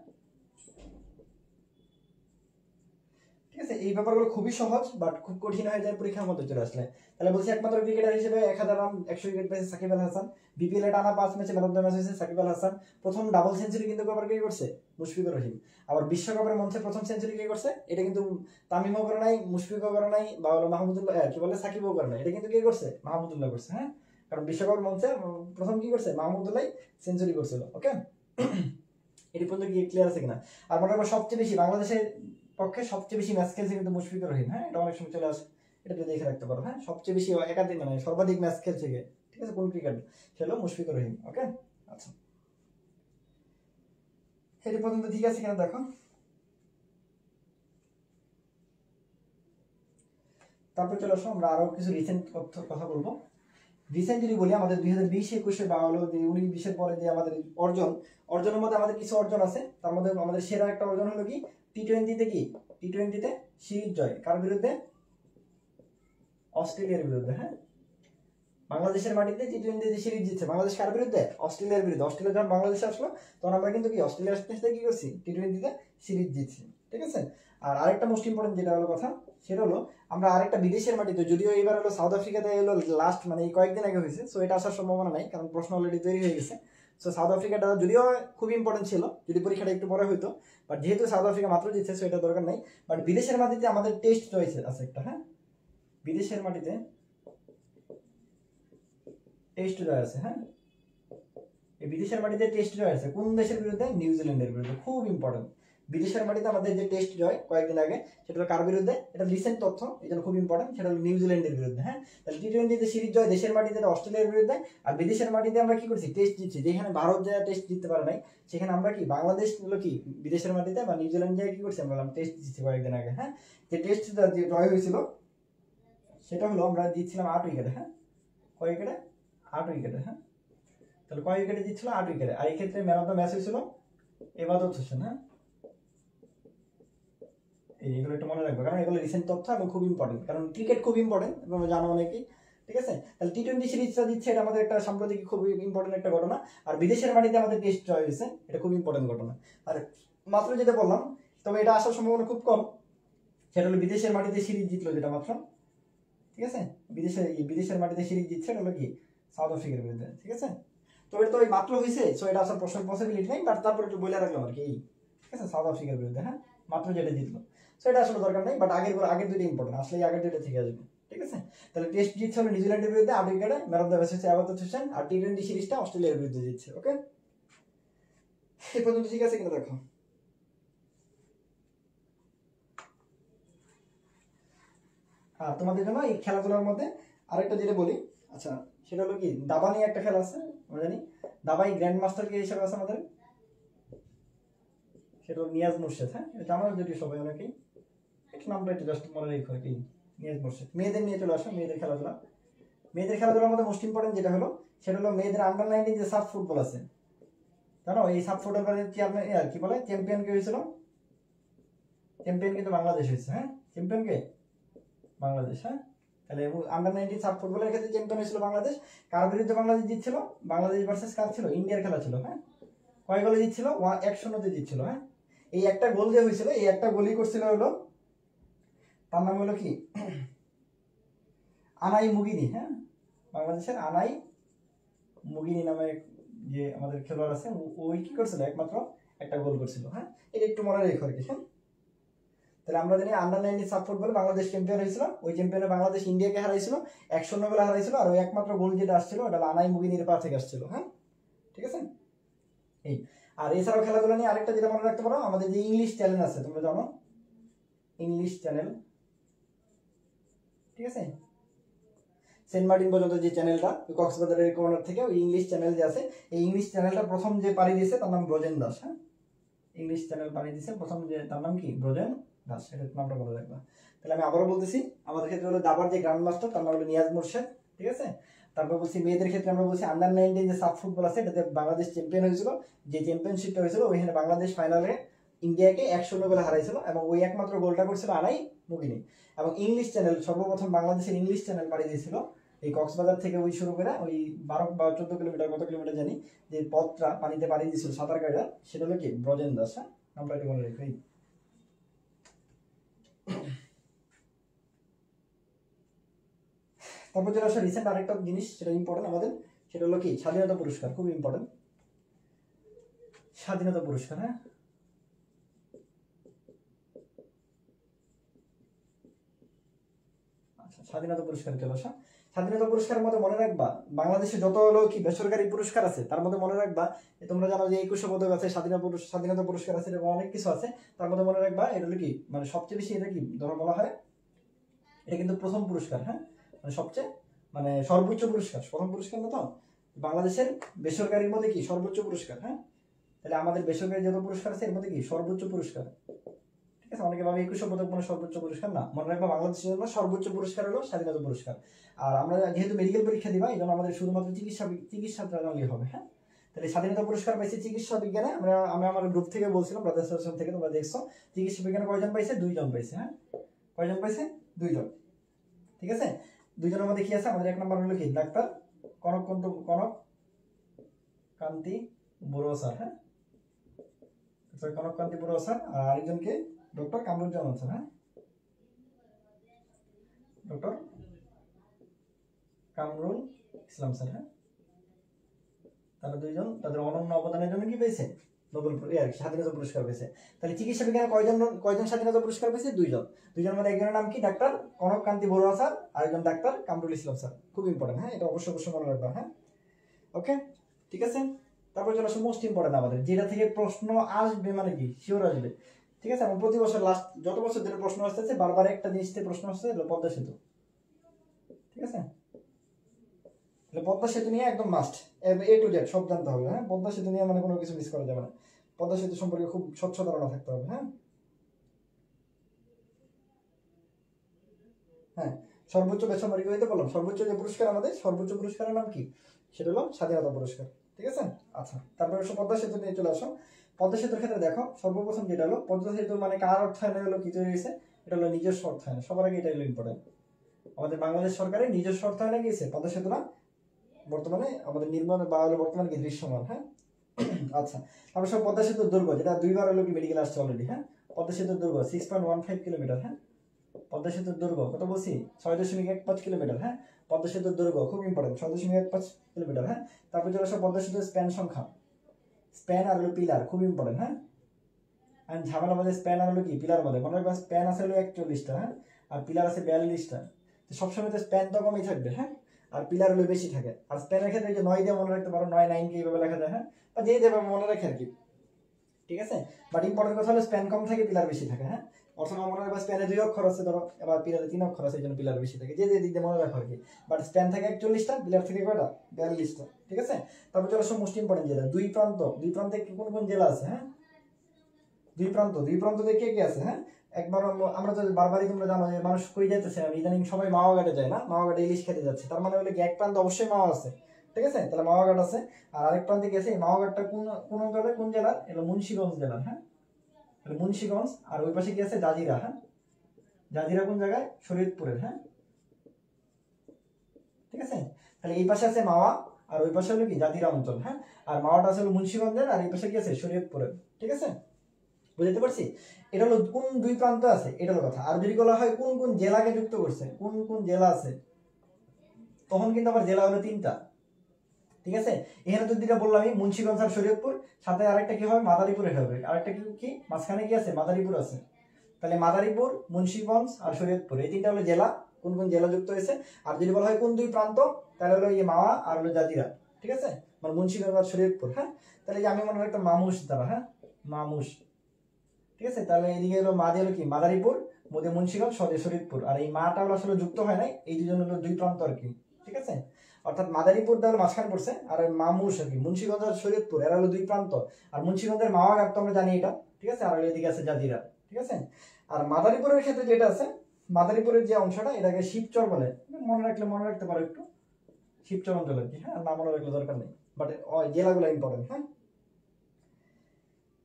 ঠিক আছে, এই ব্যাপারগুলো খুবই সহজ বাট খুব কঠিন হয়ে যায় পরীক্ষার মধ্যে চলে আসলে। তাহলে বলছি একমাত্র ক্রিকেটার হিসেবে 1000 রান 100 উইকেট পেয়েছে সাকিব আল হাসান। বিপিএল এ টানা 5 ম্যাচে ম্যান অফ দ্য ম্যাচ হয়েছে সাকিব আল হাসান। প্রথম ডাবল সেঞ্চুরি কিন্তু কবার কে করছে? মুশফিকুর রহিম। আবার বিশ্বকাপের মঞ্চে প্রথম সেঞ্চুরি কে করছে? এটা কিন্তু তামিমও করে নাই, মুশফিকও করে নাই, বা হলো মাহমুদুল্লাহ কি বলে সাকিবও করে নাই, এটা কিন্তু কে করছে? মাহমুদুল্লাহ করছে। হ্যাঁ, কারণ বিশ্বকাপের মঞ্চে প্রথম কি করছে? মাহমুদুল্লাহ সেঞ্চুরি করছিল। ওকে, এটি পর্যন্ত কি ক্লিয়ার আছে কিনা? আর মনে করো সবচেয়ে বেশি বাংলাদেশের পক্ষে সবচেয়ে বেশি ম্যাচ খেলছে কিন্তু মুশফিকুর রহিম। হ্যাঁ, এটা অনেক সময় চলে আসে, এটা তুমি দেখে রাখতে পারো। হ্যাঁ, সবচেয়ে বেশি একাধিক মানে সর্বাধিক ম্যাচ খেলছে কে? ঠিক আছে, কোন ক্রিকেট? সে হলো মুশফিকুর রহিম। ওকে, আচ্ছা, এটি পর্যন্ত ঠিক আছে কিনা দেখো। তারপর চলে আসো, আমরা আরো কিছু রিসেন্ট কথা বলবো। রিসেন্ট যদি বলি, আমাদের 2020-21 বা হলো 19-20 পরে যে আমাদের অর্জনের মধ্যে আমাদের কিছু অর্জন আছে। তার মধ্যে আমাদের সেরা একটা অর্জন হলো কি টি-20তে কি টি-20তে সিরিজ জয়। কার বিরুদ্ধে? অস্ট্রেলিয়ার বিরুদ্ধে। হ্যাঁ, বাংলাদেশের মাটিতে টি-20তে সিরিজ জিতছে বাংলাদেশ। কার বিরুদ্ধে? অস্ট্রেলিয়ার বিরুদ্ধে। অস্ট্রেলিয়া যখন বাংলাদেশে আসলো তখন আমরা কিন্তু কি অস্ট্রেলিয়ার সাথে কি করছি? টি-20তে সিরিজ জিতছি। ঠিক আছে, আর আরেকটা মোস্ট ইম্পর্টেন্ট যেটা হলো কথা, সেটা হলো আমরা আরেকটা বিদেশের মাটিতে, যদিও এবার হলো সাউথ আফ্রিকাতে হলো লাস্ট মানে এই কয়েকদিন আগে হয়েছে, সো এটা আসার সম্ভাবনা নাই কারণ প্রশ্ন অলরেডি তৈরি হয়ে গেছে। সো সাউথ আফ্রিকাটা যদিও খুব ইম্পর্টেন্ট ছিল যদি পরীক্ষাটা একটু পরে হইতো, বাট যেহেতু সাউথ আফ্রিকা মাত্র জিতছে সো এটা দরকার নাই। বাট বিদেশের মাটিতে আমাদের টেস্ট রয়েছে আছে একটা। হ্যাঁ, বিদেশের মাটিতে টেস্ট জয় আছে। হ্যাঁ, এই বিদেশের মাটিতে টেস্ট জয় আছে কোন দেশের বিরুদ্ধে? নিউজিল্যান্ডের বিরুদ্ধে। খুব ইম্পর্টেন্ট, বিদেশের মাটিতে আমাদের যে টেস্ট জয় কয়েকদিন আগে, সেটা হলো কার বিরুদ্ধে? এটা রিসেন্ট তথ্য, এই জন্য খুব ইম্পর্টেন্ট। সেটা হলো নিউজিল্যান্ডের বিরুদ্ধে। হ্যাঁ, তাহলে টি-20তে সিরিজ জয় দেশের মাটিতে অস্ট্রেলিয়ার বিরুদ্ধে, আর বিদেশের মাটিতে আমরা কি করছি? টেস্ট জিতছি। যেখানে ভারত যায় টেস্ট জিততে পারে নাই, সেখানে আমরা কি বাংলাদেশ হলো কি বিদেশের মাটিতে বা নিউজিল্যান্ড যায় কি করছি? আমরা টেস্ট জিতছি কয়েকদিন আগে। হ্যাঁ, যে টেস্ট জয় হয়েছিল সেটা হলো আমরা জিতছিলাম 8 উইকেটে। হ্যাঁ, কয় উইকেটে? 8 উইকেটে। হ্যাঁ, তাহলে কয় উইকেটে জিতছিল? 8 উইকেটে। আর এই ক্ষেত্রে ম্যান অফ দ্য ম্যাচ হয়েছিল এবাদত হোসেন। হ্যাঁ, এইগুলো একটু মনে রাখবে কারণ এগুলো রিসেন্ট তথ্য এবং খুব ইম্পর্টেন্ট, কারণ ক্রিকেট খুব ইম্পর্টেন্ট এবং জানো অনেকেই। ঠিক আছে, তাহলে টি-20 সিরিজটা দিচ্ছে, এটা আমাদের একটা সাম্প্রতিক খুব ইম্পর্টেন্ট একটা ঘটনা। আর বিদেশের মাটিতে আমাদের টেস্ট জয় হয়েছে, এটা খুব ইম্পর্টেন্ট ঘটনা। আর মাত্র যেটা বললাম, তবে এটা আসার সম্ভাবনা খুব কম, সেটা হলো বিদেশের মাটিতে সিরিজ জিতলো যেটা মাত্র। ঠিক আছে, বিদেশের মাটিতে সিরিজ জিতছে, এটা হলো কি সাউথ আফ্রিকার বিরুদ্ধে। ঠিক আছে, তো এটা তো মাত্র হয়েছে, সো এটা আসার পসিবিলিটি নেই, বাট তারপর একটু বলে রাখলাম আর কি। ঠিক আছে, সাউথ আফ্রিকার বিরুদ্ধে। হ্যাঁ, মাত্র যেটা জিতলো, সো এটা আসলে দরকার নেই, বাট আগের দুটো ইম্পর্টেন্ট, আসলে আগের দুটো থেকে আসবে। ঠিক আছে, তাহলে টেস্ট জিতছে হলো নিউজিল্যান্ডের বিরুদ্ধে 8 উইকেটে, ম্যান অফ দ্য ম্যাচ হচ্ছে আবাদত হোসেন, আর টি-20 সিরিজটা অস্ট্রেলিয়ার বিরুদ্ধে জিতছে। ওকে, এই পর্যন্ত ঠিক আছে কিনা দেখো। আর তোমাদের জন্য এই খেলাধুলার মধ্যে আরেকটা যেটা বলি, আচ্ছা, সেটা হলো কি দাবা নিয়ে একটা খেলা আছে আমরা জানি। দাবাই গ্র্যান্ড মাস্টার কে হিসেবে আছে আমাদের? সেটা হলো নিয়াজ মুর্শেদ। হ্যাঁ, এটা জানো যদি সবাই অনেকেই, একটু নামটা একটু জাস্ট মনে রেখো কি নিয়াজ মুর্শেদ। মেয়েদের নিয়ে চলে আসো, মেয়েদের খেলাধুলার মধ্যে মোস্ট ইম্পর্টেন্ট যেটা হলো, সেটা হলো মেয়েদের আন্ডার-19 যে সাব ফুটবল আছে, জানো এই সাব ফুটবলের কি বলে চ্যাম্পিয়ন কে হয়েছিল? চ্যাম্পিয়ন কিন্তু বাংলাদেশ হয়েছে। হ্যাঁ, চ্যাম্পিয়ন কে? বাংলাদেশ। হ্যাঁ, তাহলে আন্ডার-19 সাব ফুটবলের ক্ষেত্রে চ্যাম্পিয়ন হয়েছিল বাংলাদেশ। কার বিরুদ্ধে বাংলাদেশ জিতছিল? বাংলাদেশ ভার্সেস কার ছিল? ইন্ডিয়ার খেলা ছিল। হ্যাঁ, কয় গোলে জিতছিল? 1-0 জিতছিল। হ্যাঁ, এই একটা গোল যে হয়েছিল, এই একটা গোলই করছিল হলো, তার নাম হলো কি আনাই মুগিনি, হ্যাঁ, বাংলাদেশের আনাই মুগিনি নামে যে আমাদের খেলোয়াড় আছে, ওই কি করছিল, একমাত্র একটা গোল করছিল। হ্যাঁ, এটা একটু মনে রেখো আর কি। হ্যাঁ, তাহলে আমরা জানি under-19 sub football Bangladesh champion হয়েছিল। ওই চ্যাম্পিয়নে বাংলাদেশ ইন্ডিয়াকে হারাইছিল, 1-0 গোলে হারাইছিল। আর ওই একমাত্র গোল যেটা আসছিল ওটা আনাই মুগিনির পা থেকে আসছিল। হ্যাঁ, ঠিক আছে। এই আর এছাড়াও খেলাধুলা নিয়ে আরেকটা যেটা মনে রাখতে পারো, আমাদের যে ইংলিশ চ্যানেল আছে, তোমরা জানো ইংলিশ চ্যানেল, ঠিক আছে, সেন্ট মার্টিন পর্যন্ত যে চ্যানেলটা কক্সবাজারের কর্নার থেকে ওই ইংলিশ চ্যানেল যে আছে, এই ইংলিশ চ্যানেলটা প্রথম যে পাড়ি দিয়েছে তার নাম ব্রজেন দাস। হ্যাঁ, ইংলিশ চ্যানেল পাড়ি দিয়েছে প্রথম যে, তার নাম কি, ব্রজেন দাস। এটার নামটা বলে রাখবা। তাহলে আমি আবারও বলতেছি, আমাদের ক্ষেত্রে হলো দাবার যে গ্র্যান্ড মাস্টার তার নাম হলো নিয়াজ মোরশেদ, ঠিক আছে। তারপর বলছি মেয়েদের ক্ষেত্রে আমরা বলছি আন্ডার-19 যে সাব ফুটবল আছে, এটাতে বাংলাদেশ চ্যাম্পিয়ন হয়েছিল। যে চ্যাম্পিয়নশিপটা হয়েছিল ওইখানে বাংলাদেশ ফাইনালে ইন্ডিয়াকে 1-0 গোলে হারাইছিল, এবং ওই একমাত্র গোলটা করছিল আনাই মুগিনি। এবং ইংলিশ চ্যানেল সর্বপ্রথম বাংলাদেশের ইংলিশ চ্যানেল পাড়ি দিয়েছিল এই কক্সবাজার থেকে ওই শুরু করে ওই 12 বা 14 কিলোমিটার, কত কিলোমিটার জানি, যে পথটা পানিতে পাড়ি দিয়েছিল সাঁতার কাটা, সেটা হলো কি ব্রজেন দাস। হ্যাঁ, নামটা একটু মনে রেখো। তারপর যেটা আসলে রিসেন্ট আরেকটা জিনিস সেটা ইম্পর্টেন্ট আমাদের, সেটা হলো কি স্বাধীনতা পুরস্কার, খুব ইম্পর্টেন্ট স্বাধীনতা পুরস্কার। হ্যাঁ, আচ্ছা, স্বাধীনতা পুরস্কার চলে আসা। স্বাধীনতা পুরস্কারের মধ্যে মনে রাখবা, বাংলাদেশে যত হলো কি বেসরকারি পুরস্কার আছে তার মধ্যে মনে রাখবা, তোমরা জানো যে 21 পদক আছে, স্বাধীনতা পুরস্কার আছে, এরকম অনেক কিছু আছে। তার মধ্যে মনে রাখবা এটা হলো কি, মানে সবচেয়ে বেশি এটা কি ধরো বলা হয়, এটা কিন্তু প্রথম পুরস্কার। হ্যাঁ, মানে সবচেয়ে, মানে সর্বোচ্চ পুরস্কার, প্রথম পুরস্কার না তো, বাংলাদেশের বেসরকারির মধ্যে কি সর্বোচ্চ পুরস্কার। হ্যাঁ, তাহলে আমাদের বেসরকারি যত পুরস্কার আছে এর মধ্যে কি সর্বোচ্চ পুরস্কার, ঠিক আছে। অনেকে ভাবে 21 পদক মানে সর্বোচ্চ পুরস্কার, না, মনে রাখবা বাংলাদেশের জন্য সর্বোচ্চ পুরস্কার হলো স্বাধীনতা পুরস্কার। আর আমরা যেহেতু মেডিকেল পরীক্ষা দিবা, এই জন্য আমাদের শুধুমাত্র চিকিৎসা জানলেই হবে। হ্যাঁ, তাহলে স্বাধীনতা পুরস্কার পাইছে চিকিৎসা বিজ্ঞানে, আমি আমার গ্রুপ থেকে বলছিলাম, ব্রাদার্স অ্যাসোসিয়েশন থেকে, তোমরা দেখছো চিকিৎসা বিজ্ঞানে কয়জন পাইছে, 2 জন পাইছে। হ্যাঁ, কয়জন পাইছে, 2 জন, ঠিক আছে। 2 জনের মধ্যে কি আছে, আমাদের 1 নম্বর হলো কি ডাক্তার কনক কান্তি বড়ুয়া স্যার। হ্যাঁ, কনক কান্তি বড়ুয়া স্যার। আর আরেকজনকে ডক্টর কামরুজ্জামান স্যার। হ্যাঁ, ডক্টর কামরুল ইসলাম স্যার। হ্যাঁ, তারা 2 জন তাদের অনন্য অবদানের জন্য কি পেয়েছে, নোবেল স্বাধীনতা পুরস্কার পেয়েছে। তাহলে চিকিৎসা বিজ্ঞানে কয়জন স্বাধীনতা পুরস্কার পেয়েছে, 2 জন। 2 জনের মধ্যে একজনের নাম কি ডাক্তার কনক কান্তি বড়ুয়া স্যার, আরেকজন ডাক্তার কামরুল ইসলাম স্যার। খুব ইম্পর্টেন্ট। হ্যাঁ, এটা অবশ্যই মনে রাখবা। হ্যাঁ, ওকে, ঠিক আছে। তারপর চলে আসে মোস্ট ইম্পর্টেন্ট আমাদের, যেটা থেকে প্রশ্ন আসবে, মানে কি শিওর আসবে, ঠিক আছে। এবং প্রতি বছর লাস্ট যত বছর ধরে প্রশ্ন আসতেছে, বারবার একটা জিনিস থেকে প্রশ্ন আসছে, পদ্মা সেতু, ঠিক আছে। পদ্মা সেতু নিয়ে একদম মাস্ট, এ টু জেড সব জানতে হবে। হ্যাঁ, পদ্মা সেতু নিয়ে মানে কোনো কিছু মিস করা যাবে না, পদ্মা সেতু সম্পর্কে খুব স্বচ্ছ ধারণা থাকতে হবে। হ্যাঁ, হ্যাঁ, সর্বোচ্চ বেসামরিক হইতে বললাম, সর্বোচ্চ যে পুরস্কার আমাদের, সর্বোচ্চ পুরস্কারের নাম কি, সেটা হলো স্বাধীনতা পুরস্কার, ঠিক আছে। আচ্ছা, তারপরে পদ্মা সেতু নিয়ে চলে আসো। পদ্মা সেতুর ক্ষেত্রে দেখো, সর্বপ্রথম যেটা হলো পদ্মা সেতু মানে কার অর্থায়নে হলো কি তৈরি হয়েছে, এটা হলো নিজস্ব অর্থায়নে। সবার আগে এটা হলো ইম্পর্টেন্ট, আমাদের বাংলাদেশ সরকারের নিজস্ব অর্থায়নে গিয়েছে পদ্মা সেতুটা বর্তমানে আমাদের নির্মাণ বা হলো বর্তমানে কি দৃশ্যমান। হ্যাঁ, আচ্ছা, তারপর সব পদ্মা সেতুর দৈর্ঘ্য, যেটা 2বার হলো কি মেডিকেল আসছে অলরেডি। হ্যাঁ, পদ্মা সেতুর দৈর্ঘ্য 6.15 কিলোমিটার। হ্যাঁ, পদ্মা সেতুর দৈর্ঘ্য কত বলছি, 6.15 কিলোমিটার। হ্যাঁ, পদ্মা সেতুর দৈর্ঘ্য খুব ইম্পর্টেন্ট, 6.15 কিলোমিটার। হ্যাঁ, তারপর চলে আসো পদ্মা সেতুর স্প্যান সংখ্যা, স্প্যান আর হলো পিলার, খুব ইম্পর্টেন্ট। হ্যাঁ, আর ঝামেলা মধ্যে স্প্যান আর হলো কি পিলার মধ্যে, মনে রাখবা স্প্যান আছে হলো 41টা। হ্যাঁ, আর পিলার আছে 42টা। তো সবসময় তো স্প্যান তো কমই থাকবে। হ্যাঁ, আর পিলার হলো বেশি থাকে। আর স্প্যানের ক্ষেত্রে যে 9 দিয়ে মনে রাখতে পারো, 9 কে এইভাবে লেখা যায়। হ্যাঁ, বা যে যেভাবে মনে রাখে আর কি, ঠিক আছে। বাট ইম্পর্টেন্ট কথা হলো স্প্যান কম থাকে, পিলার বেশি থাকে। হ্যাঁ, অথবা মনে রাখবা স্প্যানে 2 অক্ষর আছে ধরো, এবার পিলারে 3 অক্ষর আছে, এই জন্য পিলার বেশি থাকে, যে যে দিক দিয়ে মনে রাখো আর কি। বাট স্প্যান থাকে 41টা, পিলার থেকে কয়টা, 42টা, ঠিক আছে। তারপর চলো মোস্ট ইম্পর্টেন্ট জেলা, দুই প্রান্তে কোন কোন জেলা আছে। হ্যাঁ, দুই প্রান্ত কে কে আছে। হ্যাঁ, একবার আমরা তো বারবারই তোমরা জানো যে মানুষ কই যাইতেছে, ইদানিং সবাই মাওয়া ঘাটে যায় না, মাওয়া ঘাটে ইলিশ খেতে যাচ্ছে, তার মানে হলো কি এক প্রান্তে অবশ্যই মাওয়া আছে, ঠিক আছে। তাহলে মাওয়া ঘাট আছে। আর আরেক প্রান্তে গেছে, মাওয়া ঘাটটা কোন অঞ্চলে, কোন জেলার, এটা মুন্সিগঞ্জ জেলার। হ্যাঁ, তাহলে মুন্সিগঞ্জ। আর ওই পাশে কি আছে, জাজিরা। হ্যাঁ, জাজিরা কোন জায়গায়, শরীয়তপুরের। হ্যাঁ, ঠিক আছে। তাহলে এই পাশে আছে মাওয়া, আর ওই পাশে হলো কি জাজিরা অঞ্চল। হ্যাঁ, আর মাওয়াটা আছে মুন্সিগঞ্জের, আর এই পাশে কি আছে, শরীয়তপুরের, ঠিক আছে। বুঝতে পারছি, এটা হলো কোন দুই প্রান্ত আছে, এটা হলো কথা। আর যদি বলা হয় কোন কোন জেলাকে যুক্ত করছে, কোন কোন জেলা আছে, তখন কিন্তু আবার জেলা হলো 3টা। ঠিক আছে, এখানে তো দুইটা বললাম, আমি মুন্সিগঞ্জ আর শরীয়তপুর, সাথে আরেকটা কি হবে মাদারীপুরে হবে, আরেকটা কি মাঝখানে কি আছে মাদারীপুর আছে। তাহলে মাদারীপুর, মুন্সিগঞ্জ আর শরীয়তপুর এই 3টা হলো জেলা, কোন কোন জেলা যুক্ত হয়েছে। আর যদি বলা হয় কোন দুই প্রান্ত, তাহলে হলো এই মাওয়া আর হলো জাজিরা। ঠিক আছে, মানে মুন্সিগঞ্জ আর শরীয়তপুর। হ্যাঁ, তাহলে আমি মনে রাখতাম মামুশ দ্বারা, হ্যাঁ মামুশ। ঠিক আছে, তাহলে এদিকে হলো মা দিয়ে হলো কি মাদারীপুর, মধ্যে মুন্সিগঞ্জ, সদে শরীয়তপুর, আর এই মাটা হলো আসলে যুক্ত হয় নাই, এই দুজন হলো দুই প্রান্ত আর কি। ঠিক আছে, অর্থাৎ মাদারীপুর হলো মাঝখানে পড়ছে, আর মামুশ আর কি মুন্সিগঞ্জ আর শরীয়তপুর এরা হলো দুই প্রান্ত। আর মুন্সিগঞ্জের মাওয়া ঘাট তো আমরা জানি এটা। ঠিক আছে, আর এদিকে আছে জাজিরা। ঠিক আছে, আর মাদারীপুরের ক্ষেত্রে যেটা আছে, মাদারীপুরের যে অংশটা এটাকে শিবচর বলে, মনে রাখলে মনে রাখতে পারো একটু, শিবচর অঞ্চল আর কি। হ্যাঁ, নাম মনে রাখলে দরকার নেই, বাট জেলাগুলো ইম্পর্টেন্ট। হ্যাঁ,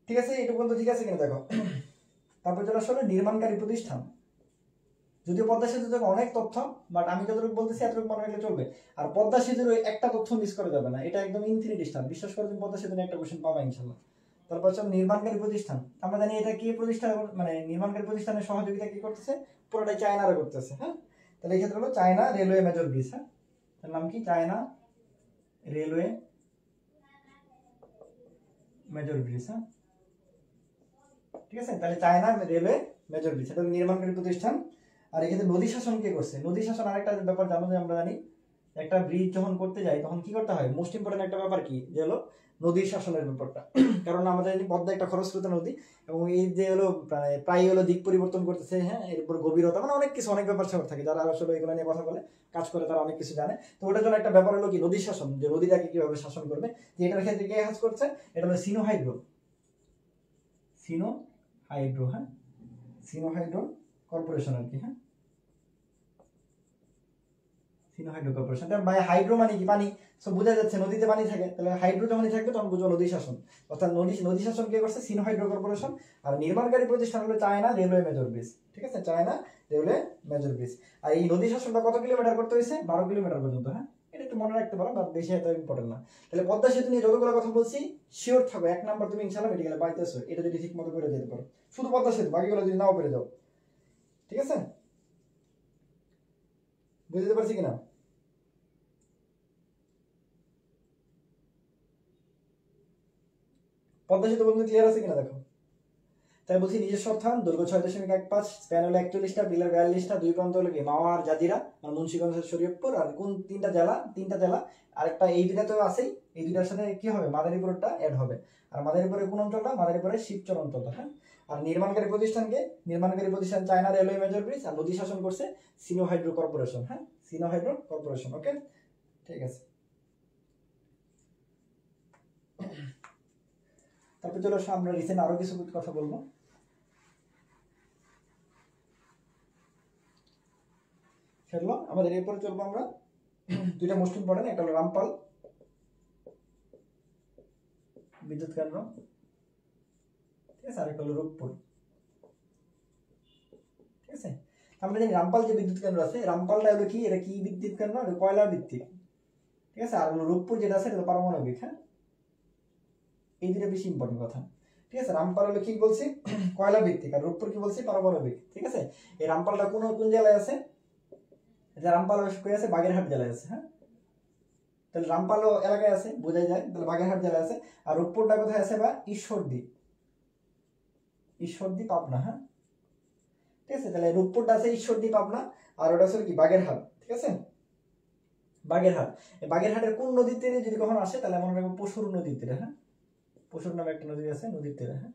ঠিক আছে, এটা পর্যন্ত ঠিক আছে কিনা দেখো। তারপর চলে আসলে নির্মাণকারী প্রতিষ্ঠান। যদিও পদ্মা সেতু থেকে অনেক তথ্য, বাট আমি যতটুকু বলতেছি এতটুকু মনে রাখলে চলবে। আর পদ্মা সেতুর ওই একটা তথ্য মিস করা যাবে না, এটা একদম ইনফিনিটি স্টার, বিশ্বাস করে তুমি পদ্মা সেতু নিয়ে একটা কোশ্চেন পাবা ইনশাল্লাহ। তারপর হচ্ছে নির্মাণকারী প্রতিষ্ঠান, আমরা জানি এটা কি প্রতিষ্ঠান, মানে নির্মাণকারী প্রতিষ্ঠানের সহযোগিতা কি করতেছে, পুরোটাই চায়নারা করতেছে। হ্যাঁ, তাহলে এই ক্ষেত্রে হলো চায়না রেলওয়ে মেজর ব্রিজ। হ্যাঁ, তার নাম কি, চায়না রেলওয়ে মেজর ব্রিজ। হ্যাঁ, ঠিক আছে, তাহলে চায়না রেলওয়ে মেজর ব্রিজ এটা নির্মাণকারী প্রতিষ্ঠান। আর এক্ষেত্রে নদী শাসন কে করছে, নদী শাসন আরেকটা ব্যাপার জানো, যে আমরা জানি একটা ব্রিজ যখন করতে যাই তখন কি করতে হয়, মোস্ট ইম্পর্টেন্ট একটা ব্যাপার কি, যে হলো নদী শাসনের ব্যাপারটা। কারণ আমাদের জানি পদ্মা একটা খরস্রোতা নদী, এবং এই যে হলো প্রায় হলো দিক পরিবর্তন করতেছে। হ্যাঁ, এরপর গভীরতা, মানে অনেক কিছু, অনেক ব্যাপার স্যাপার থাকে, যারা আসলে এগুলো নিয়ে কথা বলে কাজ করে তারা অনেক কিছু জানে। তো ওটার জন্য একটা ব্যাপার হলো কি নদী শাসন, যে নদীটাকে কিভাবে শাসন করবে। যে এটার ক্ষেত্রে কে কাজ করছে, এটা হলো সিনো হাইড্রো, সিনো হাইড্রো। হ্যাঁ, সিনো হাইড্রো কর্পোরেশন আর কি। হ্যাঁ, সিনো হাইড্রো কর্পোরেশন। ভাই হাইড্রো মানে কি পানি, সো বোঝা যাচ্ছে নদীতে পানি থাকে, তাহলে হাইড্রো যখনই থাকবে তখন বুঝবো নদী শাসন। অর্থাৎ নদী শাসন কে করছে, সিনো হাইড্রো কর্পোরেশন। আর নির্মাণকারী প্রতিষ্ঠান হলো চায়না রেলওয়ে মেজর ব্রিজ। ঠিক আছে, চায়না রেলওয়ে মেজর ব্রিজ। আর এই নদী শাসনটা কত কিলোমিটার করতে হয়েছে, 12 কিলোমিটার পর্যন্ত। হ্যাঁ, এটা একটু মনে রাখতে পারো, বা বেশি এত ইম্পর্টেন্ট না। তাহলে পদ্মা সেতু নিয়ে যতগুলো কথা বলছি শিওর থাকো, 1 নাম্বার তুমি ইনশাআল্লাহ মেডিকেলে পাইতেছো, এটা যদি ঠিক মতো করে যেতে পারো। শুধু পদ্মা সেতু, বাকিগুলো যদি নাও পেরে যাও। ঠিক আছে, বুঝতে পারছি কিনা। পদ্মা সেতু বলতে ক্লিয়ার আছে কিনা দেখো। তাই বলছি নিজস্ব অর্থায়ন, দৈর্ঘ্য 6.15, স্প্যান হলো 41টা, পিলার 42টা, দুই প্রান্ত হলো কি মাওয়া আর জাজিরা, আর মুন্সিগঞ্জ শরীয়তপুর। আর কোন 3টা জেলা, 3টা জেলা, আরেকটা এই দুটাতেও আছেই, এই দুটার সাথে কি হবে মাদারীপুরটা অ্যাড হবে। আর মাদারীপুরের কোন অঞ্চলটা, মাদারীপুরের শিবচর অঞ্চলটা। হ্যাঁ, আর নির্মাণকারী প্রতিষ্ঠান চায়না রেলওয়ে মেজর ব্রিজ, আর নদী শাসন করছে সিনো হাইড্রো কর্পোরেশন। হ্যাঁ, সিনো হাইড্রো কর্পোরেশন। ওকে, ঠিক আছে। তারপর চলো আমরা রিসেন্ট আরো কিছু কথা বলবো। সেগুলো আমাদের এরপরে চলবো আমরা দুইটা মোস্ট ইম্পর্টেন্ট, একটা হলো রামপাল বিদ্যুৎ কেন্দ্র, ঠিক আছে, আর একটা হলো রূপপুর। ঠিক আছে, আমরা জানি রামপাল যে বিদ্যুৎ কেন্দ্র আছে, রামপালটা হলো কি, এটা কি বিদ্যুৎ কেন্দ্র, এটা কয়লা ভিত্তিক। ঠিক আছে, আর রূপপুর যেটা আছে এটা পারমাণবিক। হ্যাঁ, এই দুটো বেশি ইম্পর্টেন্ট কথা। ঠিক আছে, রামপাল হলো কি বলছি, কয়লা ভিত্তিক, আর রূপপুর কি বলছি, পারমাণবিক। ঠিক আছে, এই রামপালটা কোন কোন জেলায় আছে, যে রামপাল কই আছে, বাগেরহাট জেলায় আছে। হ্যাঁ, তাহলে রামপাল এলাকায় আছে, বোঝাই যায়, তাহলে বাগেরহাট জেলায় আছে। আর রূপপুরটা কোথায় আছে, বা ঈশ্বরদী পাবনা। হ্যাঁ, ঠিক আছে, তাহলে রূপপুরটা আছে ঈশ্বরদী পাবনা, আর ওটা আছে কি বাগেরহাট। ঠিক আছে, বাগেরহাট। বাগেরহাটের কোন নদীর তীরে যদি কখনো আসে, তাহলে মনে রাখবো পশুর নদীর তীরে। হ্যাঁ, পশুর নামে একটা নদী আছে, নদীর তীরে। হ্যাঁ,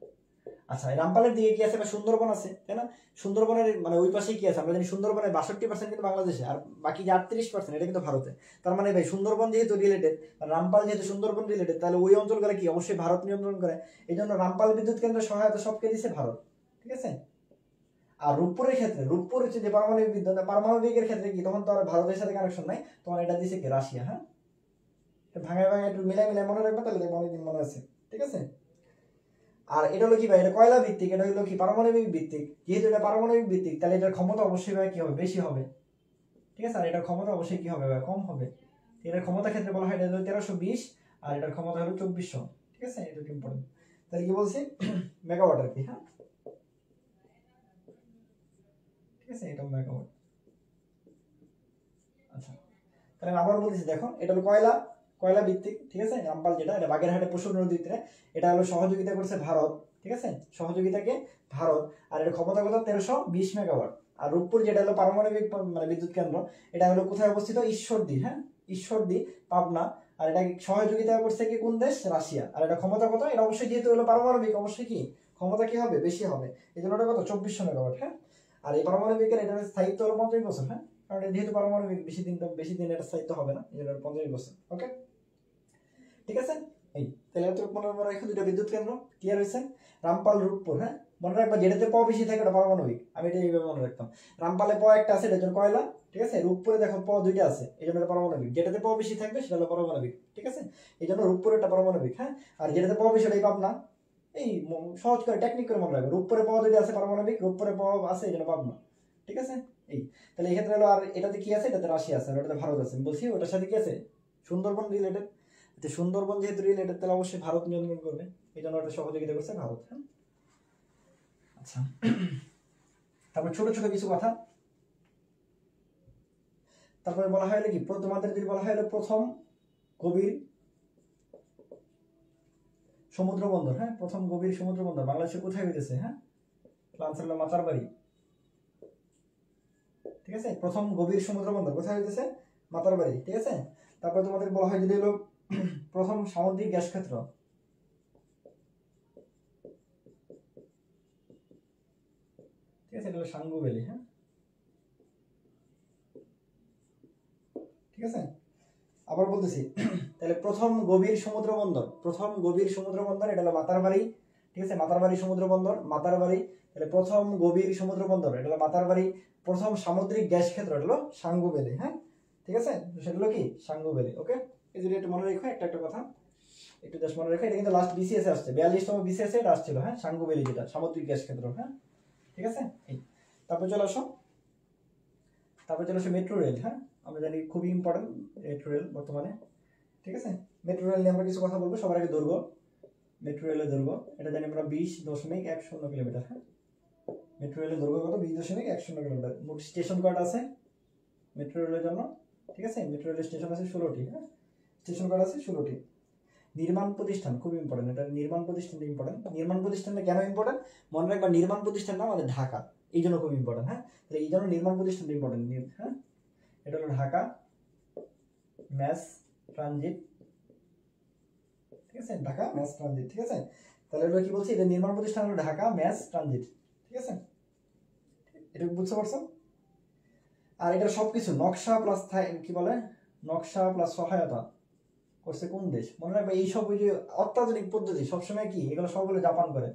আচ্ছা, রামপালের দিকে কি আছে, বা সুন্দরবন আছে, তাই না। সুন্দরবনের মানে ওই পাশে কি আছে, আমরা জানি সুন্দরবনের 62% কিন্তু বাংলাদেশে, আর বাকি যে 38% এটা কিন্তু ভারতে। তার মানে ভাই সুন্দরবন যেহেতু রিলেটেড, রামপাল যেহেতু সুন্দরবন রিলেটেড, তাহলে ওই অঞ্চলগুলো কি অবশ্যই ভারত নিয়ন্ত্রণ করে। এই জন্য রামপাল বিদ্যুৎ কেন্দ্রের সহায়তা সবকে দিচ্ছে ভারত। ঠিক আছে, আর রূপপুরের ক্ষেত্রে, রূপপুর হচ্ছে যে পারমাণবিক বিদ্যুৎ, পারমাণবিকের ক্ষেত্রে কি তখন তো আর ভারতের সাথে কানেকশন নাই, তখন এটা দিছে কি রাশিয়া। হ্যাঁ, ভাঙায় ভাঙায় একটু মিলাই মিলাই মনে রাখবে, তাহলে দেখবো অনেকদিন মনে আছে। ঠিক আছে, আর এটা হলো কি ভাই, এটা কয়লা ভিত্তিক, এটা হলো কি পারমাণবিক ভিত্তিক। যেহেতু এটা পারমাণবিক ভিত্তিক, তাহলে এটার ক্ষমতা অবশ্যই ভাই কি হবে, বেশি হবে। ঠিক আছে, আর এটার ক্ষমতা অবশ্যই কি হবে ভাই, কম হবে। এটার ক্ষমতা ক্ষেত্রে বলা হয় এটা হলো 1320, আর এটার ক্ষমতা হলো 2400। ঠিক আছে, এটা ইম্পর্টেন্ট। তাহলে কি বলছি, মেগাওয়াট আর কি। হ্যাঁ, ঠিক আছে, এটা মেগাওয়াট। আচ্ছা, তাহলে আমি আবার বলতেছি, দেখো এটা হলো কয়লা ভিত্তিক, ঠিক আছে। রামপাল যেটা, এটা বাগেরহাটে পশুর নদীতে, এটা হলো সহযোগিতা করছে ভারত, ঠিক আছে, সহযোগিতাকে ভারত। আর এর ক্ষমতা কত? 1320 মেগাওয়াট। আর রূপপুর যেটা হলো পারমাণবিক মানে বিদ্যুৎ কেন্দ্র, এটা হলো কোথায় অবস্থিত? ঈশ্বরদী, হ্যাঁ, ঈশ্বরদী, পাবনা। আর এটা সহযোগিতা করছে কি কোন দেশ? রাশিয়া। আর এটা ক্ষমতা কত? এটা অবশ্যই যেহেতু হলো পারমাণবিক, অবশ্যই কি ক্ষমতা কি হবে? বেশি হবে। এই জন্য এটা কত? 2400 মেগাওয়াট, হ্যাঁ। আর এই পারমাণবিকের এটার স্থায়িত্ব হলো 50 বছর, হ্যাঁ, কারণ যেহেতু পারমাণবিক বেশি দিন এটা স্থায়িত্ব হবে না, এই জন্য 50 বছর। ওকে, ঠিক আছে। এই তাহলে এত মনে রাখো, দুটো বিদ্যুৎ কেন্দ্র ক্লিয়ার হয়েছে। রামপাল, রূপপুর, হ্যাঁ, মনে রাখবা যেটাতে প বেশি থাকে ওটা পারমাণবিক, আমি এটা এইভাবে মনে রাখতাম। রামপালে প একটা আছে, এটার জন্য কয়লা, ঠিক আছে। রূপপুরে দেখো প দুইটা আছে, এই জন্য এটা পারমাণবিক। যেটাতে প বেশি থাকবে সেটা হলো পারমাণবিক, ঠিক আছে। এই জন্য রূপপুরে এটা পারমাণবিক, হ্যাঁ। আর যেটাতে প বেশি ওটাই পাবনা। এই সহজ করে টেকনিক করে মনে রাখবে, রূপপুরে প দুইটা আছে পারমাণবিক, রূপপুরে প আছে, এই জন্য পাবনা, ঠিক আছে। এই তাহলে এই ক্ষেত্রে হলো, আর এটাতে কি আছে? এটাতে রাশিয়া আছে, আর ওটাতে ভারত আছে। বলছি ওটার সাথে কি আছে? সুন্দরবন রিলেটেড। সুন্দরবন যেহেতু রিলেটেড, তাহলে অবশ্যই ভারত নিয়ন্ত্রণ করবে, এই জন্য ওটা সহযোগিতা করছে ভারত, হ্যাঁ। আচ্ছা, তারপর ছোট ছোট কিছু কথা। তারপরে বলা হয় কি, তোমাদের যদি বলা হয় প্রথম গভীর সমুদ্র বন্দর, হ্যাঁ, প্রথম গভীর সমুদ্র বন্দর বাংলাদেশে কোথায় হইতেছে? হ্যাঁ, আনসার হলো মাতারবাড়ি, ঠিক আছে। প্রথম গভীর সমুদ্র বন্দর কোথায় হইতেছে? মাতারবাড়ি, ঠিক আছে। তারপরে তোমাদের বলা হয় যদি হলো প্রথম সামুদ্রিক গ্যাস ক্ষেত্র, ঠিক আছে, এটা হলো সাঙ্গু ভ্যালি, হ্যাঁ, ঠিক আছে। আবার বলতেছি, তাহলে প্রথম গভীর সমুদ্র বন্দর এটা হলো মাতারবাড়ি, ঠিক আছে। মাতারবাড়ি সমুদ্র বন্দর, মাতারবাড়ি। তাহলে প্রথম গভীর সমুদ্র বন্দর এটা হলো মাতারবাড়ি। প্রথম সামুদ্রিক গ্যাস ক্ষেত্র এটা হলো সাঙ্গু ভ্যালি, হ্যাঁ, ঠিক আছে। সেটা হলো কি সাঙ্গু ভ্যালি। ওকে, এই যদি একটু মনে রেখো, একটা কথা একটু জাস্ট মনে রেখো, এটা কিন্তু লাস্ট বিসিএস আসছে, 42তম বিসিএস এটা আসছিল, হ্যাঁ, সাঙ্গু ভ্যালি যেটা সামুদ্রিক গ্যাস ক্ষেত্র, হ্যাঁ, ঠিক আছে। এই তারপর চলে আসো মেট্রো রেল, হ্যাঁ, আমরা জানি খুবই ইম্পর্টেন্ট মেট্রো রেল বর্তমানে, ঠিক আছে। মেট্রো রেল নিয়ে আমরা কিছু কথা বলবো। সবার আগে দৈর্ঘ্য, মেট্রো রেলের দৈর্ঘ্য এটা জানি আমরা 20.10 কিলোমিটার, হ্যাঁ। মেট্রো রেলের দৈর্ঘ্য কত? 20.10 কিলোমিটার। মোট স্টেশন কয়টা আছে মেট্রো রেলের জন্য? ঠিক আছে, মেট্রো রেলের স্টেশন আছে 16টি, হ্যাঁ, স্টেশন কয়টা আছে? 16টি। নির্মাণ প্রতিষ্ঠান খুব ইম্পর্টেন্ট, এটা নির্মাণ প্রতিষ্ঠানটা ইম্পর্টেন্ট। নির্মাণ প্রতিষ্ঠানটা কেন ইম্পর্টেন্ট? মনে রাখবা, নির্মাণ প্রতিষ্ঠানটা আমাদের ঢাকা, এই জন্য খুব ইম্পর্টেন্ট, হ্যাঁ। তাহলে এই জন্য নির্মাণ প্রতিষ্ঠানটা ইম্পর্টেন্ট, হ্যাঁ। এটা হলো ঢাকা ম্যাস ট্রানজিট, ঠিক আছে, ঢাকা ম্যাস ট্রানজিট, ঠিক আছে। তাহলে এগুলো কি বলছি? এটা নির্মাণ প্রতিষ্ঠান হলো ঢাকা ম্যাস ট্রানজিট, ঠিক আছে। এটা বুঝতে পারছো? আর এটা সবকিছু নকশা প্লাস কি বলে, নকশা প্লাস সহায়তা করছে কোন দেশ? মনে রাখবে, এইসব ওই যে অত্যাধুনিক পদ্ধতি সবসময় কি এগুলো সব বলে জাপান করে,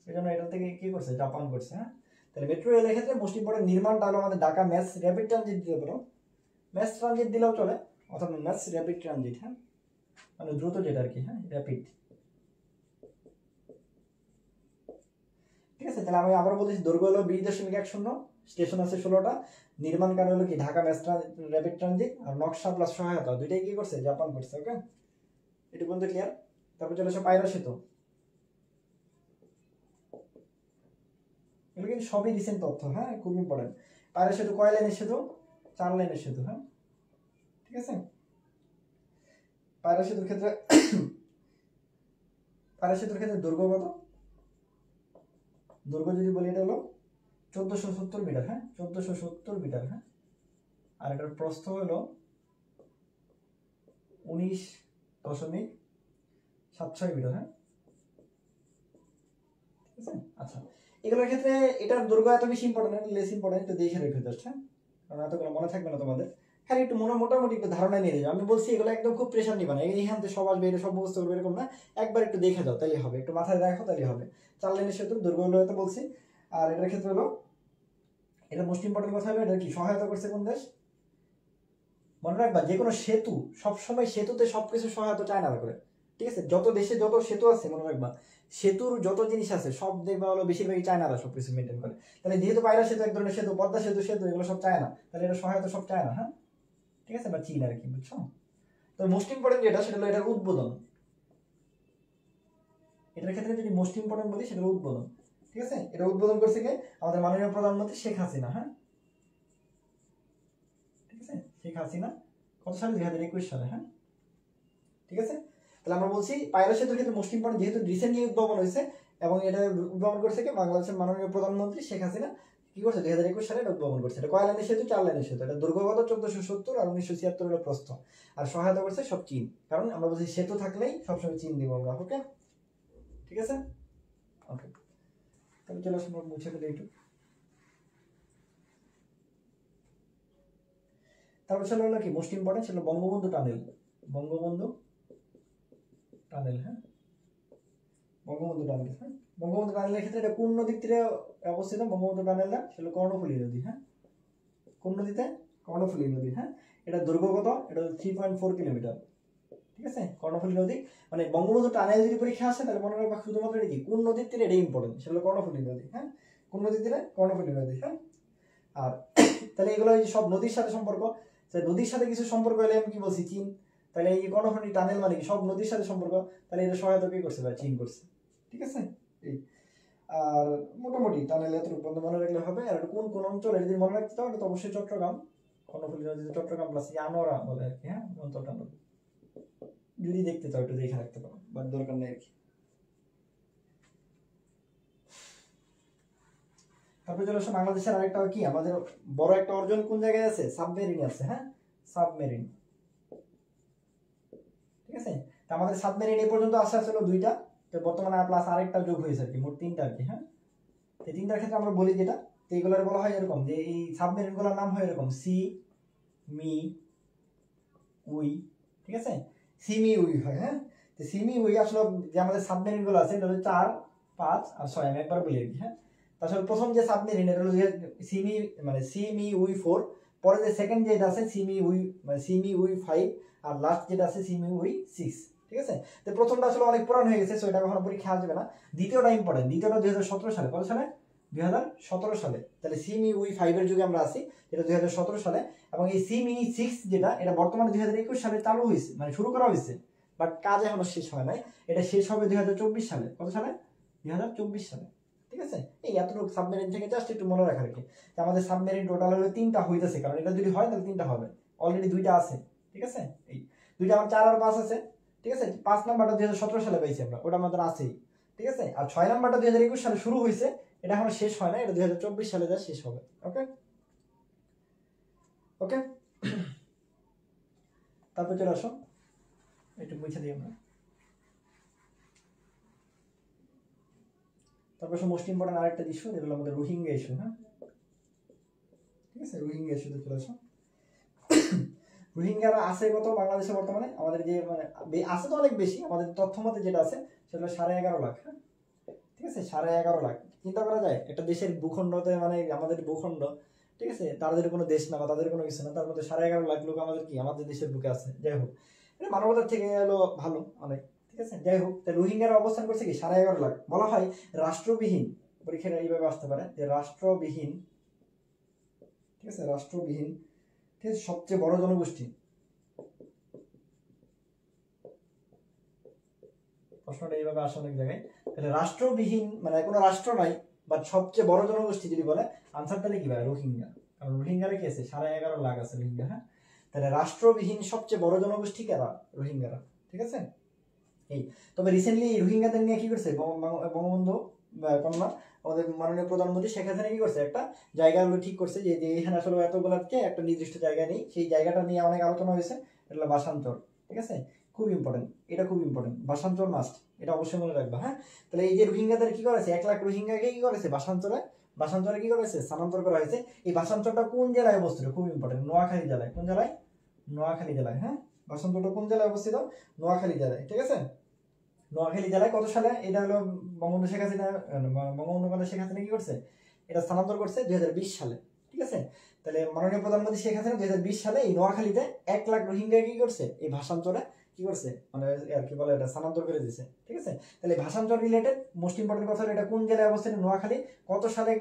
এই জন্য এটা থেকে কি করছে? জাপান করছে, হ্যাঁ। তাহলে মেট্রো রেলের ক্ষেত্রে মোস্ট ইম্পর্টেন্ট নির্মাণটা হলো আমাদের ঢাকা ম্যাস র্যাপিড ট্রানজিট দিতে পারো, ম্যাস ট্রানজিট দিলেও চলে, অথবা ম্যাস র্যাপিড ট্রানজিট, হ্যাঁ, মানে দ্রুত যেটা আর কি, হ্যাঁ, র্যাপিড, ঠিক আছে। তাহলে আমি আবার বলতেছি, দৈর্ঘ্য হলো 20.10, স্টেশন আছে 16টা, নির্মাণ কাজ হলো কি ঢাকা ম্যাস র্যাপিড ট্রানজিট, আর নকশা প্লাস সহায়তা দুইটাই কি করছে? জাপান করছে। ওকে, এটা পর্যন্ত ক্লিয়ার। তারপর চলে আসে পায়রা সেতু, এগুলো কিন্তু সবই রিসেন্ট তথ্য, হ্যাঁ, খুব ইম্পর্টেন্ট। পায়রা সেতু কয় লাইনের সেতু? 4 লাইনের সেতু, হ্যাঁ, ঠিক আছে। পায়রা সেতুর ক্ষেত্রে দৈর্ঘ্য কত? দৈর্ঘ্য যদি বলি এটা হলো 1470 মিটার, হ্যাঁ, 1470 মিটার, হ্যাঁ। আর এটার প্রস্থ হলো 19.76 মিটার, হ্যাঁ, ঠিক আছে। আচ্ছা, এগুলোর ক্ষেত্রে এটার দৈর্ঘ্য এত বেশি ইম্পর্টেন্ট, লেস ইম্পর্টেন্ট, একটু দেখে রেখে জাস্ট, হ্যাঁ, কারণ এতগুলো মনে থাকবে না তোমাদের, খালি একটু মোটামুটি একটু ধারণা নিয়ে যাও। আমি বলছি এগুলো একদম খুব প্রেশার নিবা না, এইখান থেকে সব আসবে, এটা সব বুঝতে পারবে এরকম না, একবার একটু দেখে যাও তাহলে হবে, একটু মাথায় রাখো তাহলে হবে। 4 লাইনের সেতু দৈর্ঘ্য হলো এত বলছি। আর এটার ক্ষেত্রে হলো, এটা মোস্ট ইম্পর্টেন্ট কথা হবে, এটা কি সহায়তা করছে কোন দেশ? মনে রাখবা, যে কোনো সেতু সবসময় সেতুতে সবকিছু সহায়তা চায় না করে, ঠিক আছে। যত দেশে যত সেতু আছে, মনে রাখবা, সেতুর যত জিনিস আছে সব দেখবা হলো বেশিরভাগই চায়নারা সবকিছু মেনটেন করে। তাহলে যেহেতু পায়রা সেতু এক ধরনের সেতু, পদ্মা সেতু এগুলো সব চায় না, তাহলে এটা সহায়তা সব চায় না, হ্যাঁ, ঠিক আছে, বা চীন আর কি, বুঝছো? তো মোস্ট ইম্পর্টেন্ট যেটা সেটা হলো এটার উদ্বোধন। এটার ক্ষেত্রে যদি মোস্ট ইম্পর্টেন্ট বলি সেটা উদ্বোধন, ঠিক আছে। এটা উদ্বোধন করছে কে? আমাদের মাননীয় প্রধানমন্ত্রী শেখ হাসিনা, হ্যাঁ, ঠিক আছে, শেখ হাসিনা কত সালে 2021 সালে। হ্যাঁ ঠিক আছে, তাহলে আমরা বলছি পায়রা সেতুর ক্ষেত্রে মোস্ট ইম্পর্টেন্ট যেহেতু রিসেন্টলি উদ্ভাবন হয়েছে এবং এটা উদ্ভাবন করছে কি বাংলাদেশের মাননীয় প্রধানমন্ত্রী শেখ হাসিনা কি করছে 2021 সালে এটা উদ্ভাবন করছে। এটা কয় লাইনের সেতু? 4 লাইনের সেতু। এটা দৈর্ঘ্য কত? 1470 আর 1976 হলো প্রস্থ। আর সহায়তা করছে সব চীন, কারণ আমরা বলছি সেতু থাকলেই সবসময় চীন দিব আমরা। ওকে ঠিক আছে, ওকে তাহলে চলো আমরা মুছে ফেলি একটু। তারপর ছিল হলো কি মোস্ট ইম্পর্টেন্ট ছিল বঙ্গবন্ধু টানেল। বঙ্গবন্ধু টানেল, হ্যাঁ বঙ্গবন্ধু টানেল। হ্যাঁ বঙ্গবন্ধু টানেলের ক্ষেত্রে এটা কোন নদীর তীরে অবস্থিত? বঙ্গবন্ধু টানেলটা ছিল কর্ণফুলী নদী। হ্যাঁ কোন নদীতে? কর্ণফুলী নদী। হ্যাঁ এটা দৈর্ঘ্য কত? এটা 3.4 কিলোমিটার। ঠিক আছে, কর্ণফুলী নদী। মানে বঙ্গবন্ধু টানেল যদি পরীক্ষা আসে তাহলে মনে রাখবা শুধুমাত্র এটা কি কোন নদীর তীরে, এটাই ইম্পর্টেন্ট। সেটা হলো কর্ণফুলী নদী। হ্যাঁ কোন নদীর তীরে? কর্ণফুলী নদী। হ্যাঁ আর তাহলে এগুলো সব নদীর সাথে সম্পর্ক। নদীর সাথে কিছু সম্পর্ক হলে আমি কি বলছি? চীন। তাহলে এই কর্ণফুলী টানেল মানে কি সব নদীর সাথে সম্পর্ক, তাহলে এটা সহায়তা কে করছে? ভাই চীন করছে। ঠিক আছে, এই আর মোটামুটি টানেল এতটুকু বন্ধু মনে রাখলে হবে। আর কোন কোন অঞ্চল এটা যদি মনে রাখতে চাও তো অবশ্যই চট্টগ্রাম, কর্ণফুলী নদীতে চট্টগ্রাম প্লাস আনোয়ারা বলে আর কি। হ্যাঁ অঞ্চলটা যদি দেখতে চাও একটু দেখে রাখতে পারো, বাট দরকার নেই আর কি। তারপরে চলে আসো বাংলাদেশের আরেকটা কি আমাদের বড় একটা অর্জন কোন জায়গায় আছে? সাবমেরিন আছে। হ্যাঁ সাবমেরিন। ঠিক আছে, তো আমাদের সাবমেরিন এই পর্যন্ত আসা ছিল 2টা, তো বর্তমানে প্লাস আরেকটা যোগ হয়েছে আর কি, মোট 3টা আর কি। হ্যাঁ এই 3টার ক্ষেত্রে আমরা বলি যেটা, তো এইগুলোর বলা হয় এরকম যে এই সাবমেরিন গুলোর নাম হয় এরকম সি মি উই। ঠিক আছে, সিমি উই হয়। হ্যাঁ তো সিমি উই আসলে যে আমাদের সাবমেরিন গুলো আছে এটা হলো 4, 5 আর 6, আমি একবার বলি আর কি। হ্যাঁ তাছাড়া প্রথম যে সাবমেরিন এটা হলো সিমি মানে সিমি উই 4, পরে যে সেকেন্ড যেটা আছে সিমি উই মানে সিমি উই 5, আর লাস্ট যেটা আছে সিমি উই 6। ঠিক আছে, তো প্রথমটা আসলে অনেক পুরানো হয়ে গেছে, সো এটা কখনো পরীক্ষা আসবে না। দ্বিতীয়টা ইম্পর্টেন্ট, দ্বিতীয়টা 2017 সালে। কত সালে? 2017 সালে। তাহলে সিমি উই 5 এর যুগে আমরা আছি, এটা 2017 সালে। এবং এই সিমি 6 যেটা এটা বর্তমানে 2021 সালে চালু হয়েছে, মানে শুরু করা হয়েছে, বাট কাজ এখনো শেষ হয় নাই। এটা শেষ হবে 2024 সালে। কত সালে? 2024 সালে। ঠিক আছে, এই এতটুকু সাবমেরিন থেকে জাস্ট একটু মনে রাখার কি আমাদের সাবমেরিন টোটাল হলো 3টা হইতেছে, কারণ এটা যদি হয় তাহলে 3টা হবে, অলরেডি 2টা আছে। ঠিক আছে, এই 2টা আমার 4 আর 5 আছে। ঠিক আছে, 5 নাম্বারটা 2017 সালে পেয়েছি আমরা, ওটা আমাদের আছেই। ঠিক আছে, আর 6 নাম্বারটা 2021 সালে শুরু হয়েছে, এটা এখনো শেষ হয় না, এটা 2024 সালে যা শেষ হবে। ওকে ওকে তারপর চলে আসো একটু বুঝে দিই আমরা। তারপর মোস্ট ইম্পর্টেন্ট আরেকটা ইস্যু, যেগুলো আমাদের রোহিঙ্গা ইস্যু। হ্যাঁ ঠিক আছে, রোহিঙ্গা ইস্যুতে চলে আসো। রোহিঙ্গারা আছে কত বাংলাদেশে বর্তমানে? আমাদের যে মানে আছে তো অনেক বেশি, আমাদের তথ্য মতে যেটা আছে সেটা 11.5 লাখ। হ্যাঁ ঠিক আছে, 11.5 লাখ। চিন্তা করা যায় একটা দেশের ভূখণ্ডতে, মানে আমাদের ভূখণ্ড, ঠিক আছে, তাদের কোনো দেশ না বা তাদের কোনো কিছু না, তার মধ্যে 11.5 লাখ লোক আমাদের কি আমাদের দেশের বুকে আছে। যাই হোক, এটা মানবতার থেকে এলো ভালো অনেক। ঠিক আছে, যাই হোক, রোহিঙ্গারা অবস্থান করছে কি 11.5 লাখ। বলা হয় রাষ্ট্রবিহীন, পরীক্ষাটা এইভাবে আসতে পারে যে রাষ্ট্রবিহীন, ঠিক আছে, রাষ্ট্রবিহীন, ঠিক আছে, সবচেয়ে বড় জনগোষ্ঠী। প্রশ্নটা এইভাবে আসে অনেক জায়গায়। তাহলে রাষ্ট্রবিহীন মানে কোনো রাষ্ট্র নাই, বাট সবচেয়ে বড় জনগোষ্ঠী যদি বলে, আনসার তাহলে কি ভাই? রোহিঙ্গা। কারণ রোহিঙ্গারা কি আছে? 11.5 লাখ আছে রোহিঙ্গা। হ্যাঁ তাহলে রাষ্ট্রবিহীন সবচেয়ে বড় জনগোষ্ঠী কারা? রোহিঙ্গারা। ঠিক আছে, এই তবে রিসেন্টলি রোহিঙ্গাদের নিয়ে কি করছে বঙ্গবন্ধু কন্যা আমাদের মাননীয় প্রধানমন্ত্রী শেখ হাসিনা কি করছে? একটা জায়গাগুলো ঠিক করছে যে এখানে আসলে এতগুলোকে একটা নির্দিষ্ট জায়গা নেই, সেই জায়গাটা নিয়ে অনেক আলোচনা হয়েছে। এটা হলো বাসান্তর। ঠিক আছে, খুব ইম্পর্টেন্ট, এটা খুব ইম্পর্টেন্ট, বাসান্তর মাস্ট, এটা অবশ্যই মনে রাখবা। হ্যাঁ তাহলে এই যে রোহিঙ্গাদের কি করেছে, 1 লাখ রোহিঙ্গাকে কি করেছে? বাসান্তরে কি করেছে? স্থানান্তর করা হয়েছে। এই বাসান্তরটা কোন জেলায় অবস্থিত? খুব ইম্পর্টেন্ট, নোয়াখালী জেলায়। কোন জেলায়? নোয়াখালী জেলায়। হ্যাঁ বাসান্তরটা কোন জেলায় অবস্থিত? নোয়াখালী জেলায়। ঠিক আছে, নোয়াখালী জেলায়। কত সালে? এটা হলো বঙ্গবন্ধু শেখ হাসিনা, বঙ্গবন্ধু শেখ হাসিনা কি করছে? এটা স্থানান্তর করছে 2020 সালে। ঠিক আছে, তাহলে মাননীয় প্রধানমন্ত্রী শেখ হাসিনা 2020 সালে এই নোয়াখালীতে 1 লাখ রোহিঙ্গা কি করছে? এই ভাষান্তরে কি করছে, মানে আর কি বলে, এটা স্থানান্তর করে দিয়েছে। ঠিক আছে, তাহলে ভাষান্তর রিলেটেড মোস্ট ইম্পর্টেন্ট কথা হলো এটা কোন জেলায় অবস্থিত? নোয়াখালী। কত সালে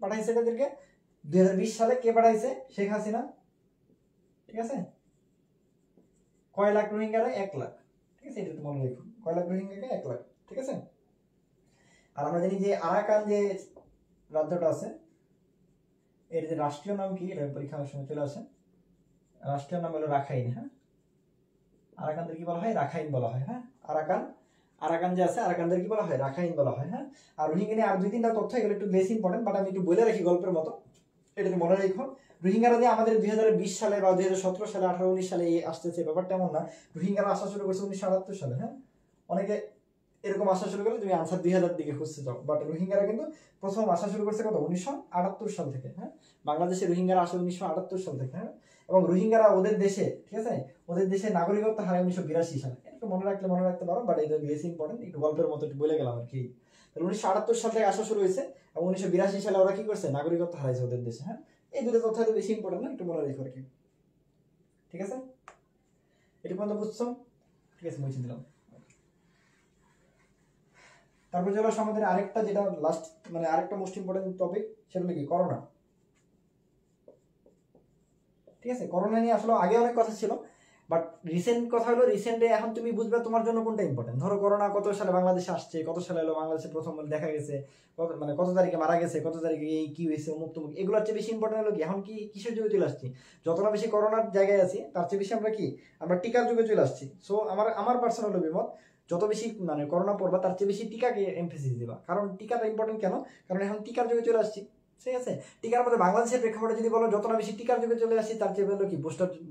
পাঠাইছে এদেরকে? 2020 সালে। কে পাঠাইছে? শেখ হাসিনা। ঠিক আছে, কয় লাখ রোহিঙ্গারা? 1 লাখ। ঠিক আছে, এটা তো মনে রাখুন, কয় লাখ রোহিঙ্গাকে? 1 লাখ। ঠিক আছে, আর আমরা জানি যে আরাকান যে রাজ্যটা আছে, এর যে রাষ্ট্রীয় নাম কি? এটা পরীক্ষার সময় চলে আসে। রাষ্ট্রীয় নাম হলো রাখাইন। হ্যাঁ, আরাকানদের কি বলা হয়? রাখাইন বলা হয়। হ্যাঁ, আরাকান যে আছে, আরাকানদের কি বলা হয়? রাখাইন বলা হয়। হ্যাঁ, আর রোহিঙ্গা নিয়ে আর 2-3টা তথ্য, এগুলো একটু বেশি ইম্পর্টেন্ট, বাট আমি একটু বলে রাখি গল্পের মতো, এটাকে মনে রেখো। রোহিঙ্গারা যে আমাদের 2020 সালে বা 2017 সালে, 18-19 সালে আসতেছে, ব্যাপারটা এমন না। রোহিঙ্গারা আসা শুরু করছে 1978 সালে। হ্যাঁ, অনেকে এরকম আসা শুরু করলে তুমি আনসার 2000 দিকে খুঁজতে যাও, বাট রোহিঙ্গারা কিন্তু প্রথম আসা শুরু করছে কত? 1978 সাল থেকে। হ্যাঁ, বাংলাদেশে রোহিঙ্গারা আসে 1978 সাল থেকে। হ্যাঁ, এবং রোহিঙ্গারা ওদের দেশে, ঠিক আছে, ওদের দেশে নাগরিকত্ব হারায় 1982 সালে। একটু মনে রাখতে পারো, বাট এটা বেশি ইম্পর্টেন্ট, একটু গল্পের মতো একটু বলে গেলাম আর কি। তাহলে 1978 সাল থেকে আসা শুরু হয়েছে, এবং 1982 সালে ওরা কি করছে? নাগরিকত্ব হারাইছে ওদের দেশে। হ্যাঁ, এই দুটো তথ্য বেশি ইম্পর্টেন্ট না, একটু মনে রেখো আর কি। ঠিক আছে, এটা পর্যন্ত বুঝছো? ঠিক আছে, মুছে দিলাম। তারপর চলো আমাদের আরেকটা, যেটা লাস্ট, মানে আরেকটা মোস্ট ইম্পর্টেন্ট টপিক, সেটা হলো কি? করোনা। ঠিক আছে, করোনা নিয়ে আসলে আগে অনেক কথা ছিল, বাট রিসেন্ট কথা হলো, রিসেন্টে এখন তুমি বুঝবে তোমার জন্য কোনটা ইম্পর্টেন্ট। ধরো করোনা কত সালে বাংলাদেশে আসছে, কত সালে এলো বাংলাদেশে প্রথম দেখা গেছে, কত তারিখে মারা গেছে, কত তারিখে এই কি হয়েছে, অমুক তমুক, এগুলোর চেয়ে বেশি ইম্পর্টেন্ট হলো কি এখন কি কিসের যুগে চলে আসছি? যতটা বেশি করোনার জায়গায় আছি, তার চেয়ে বেশি আমরা টিকার যুগে চলে আসছি। সো আমার পার্সোনাল অভিমত, যত বেশি মানে করোনা পড়বা, তার চেয়ে বেশি টিকাকে এমফেসিস দিবা। কারণ টিকাটা ইম্পর্টেন্ট কেন? কারণ এখন টিকার যুগে চলে আসছি। ঠিক আছে, টিকার মধ্যে বাংলাদেশের প্রেক্ষাপটে যদি বলো, যতটা বেশি টিকার যুগে চলে আসছি, তার চেয়ে বলো কি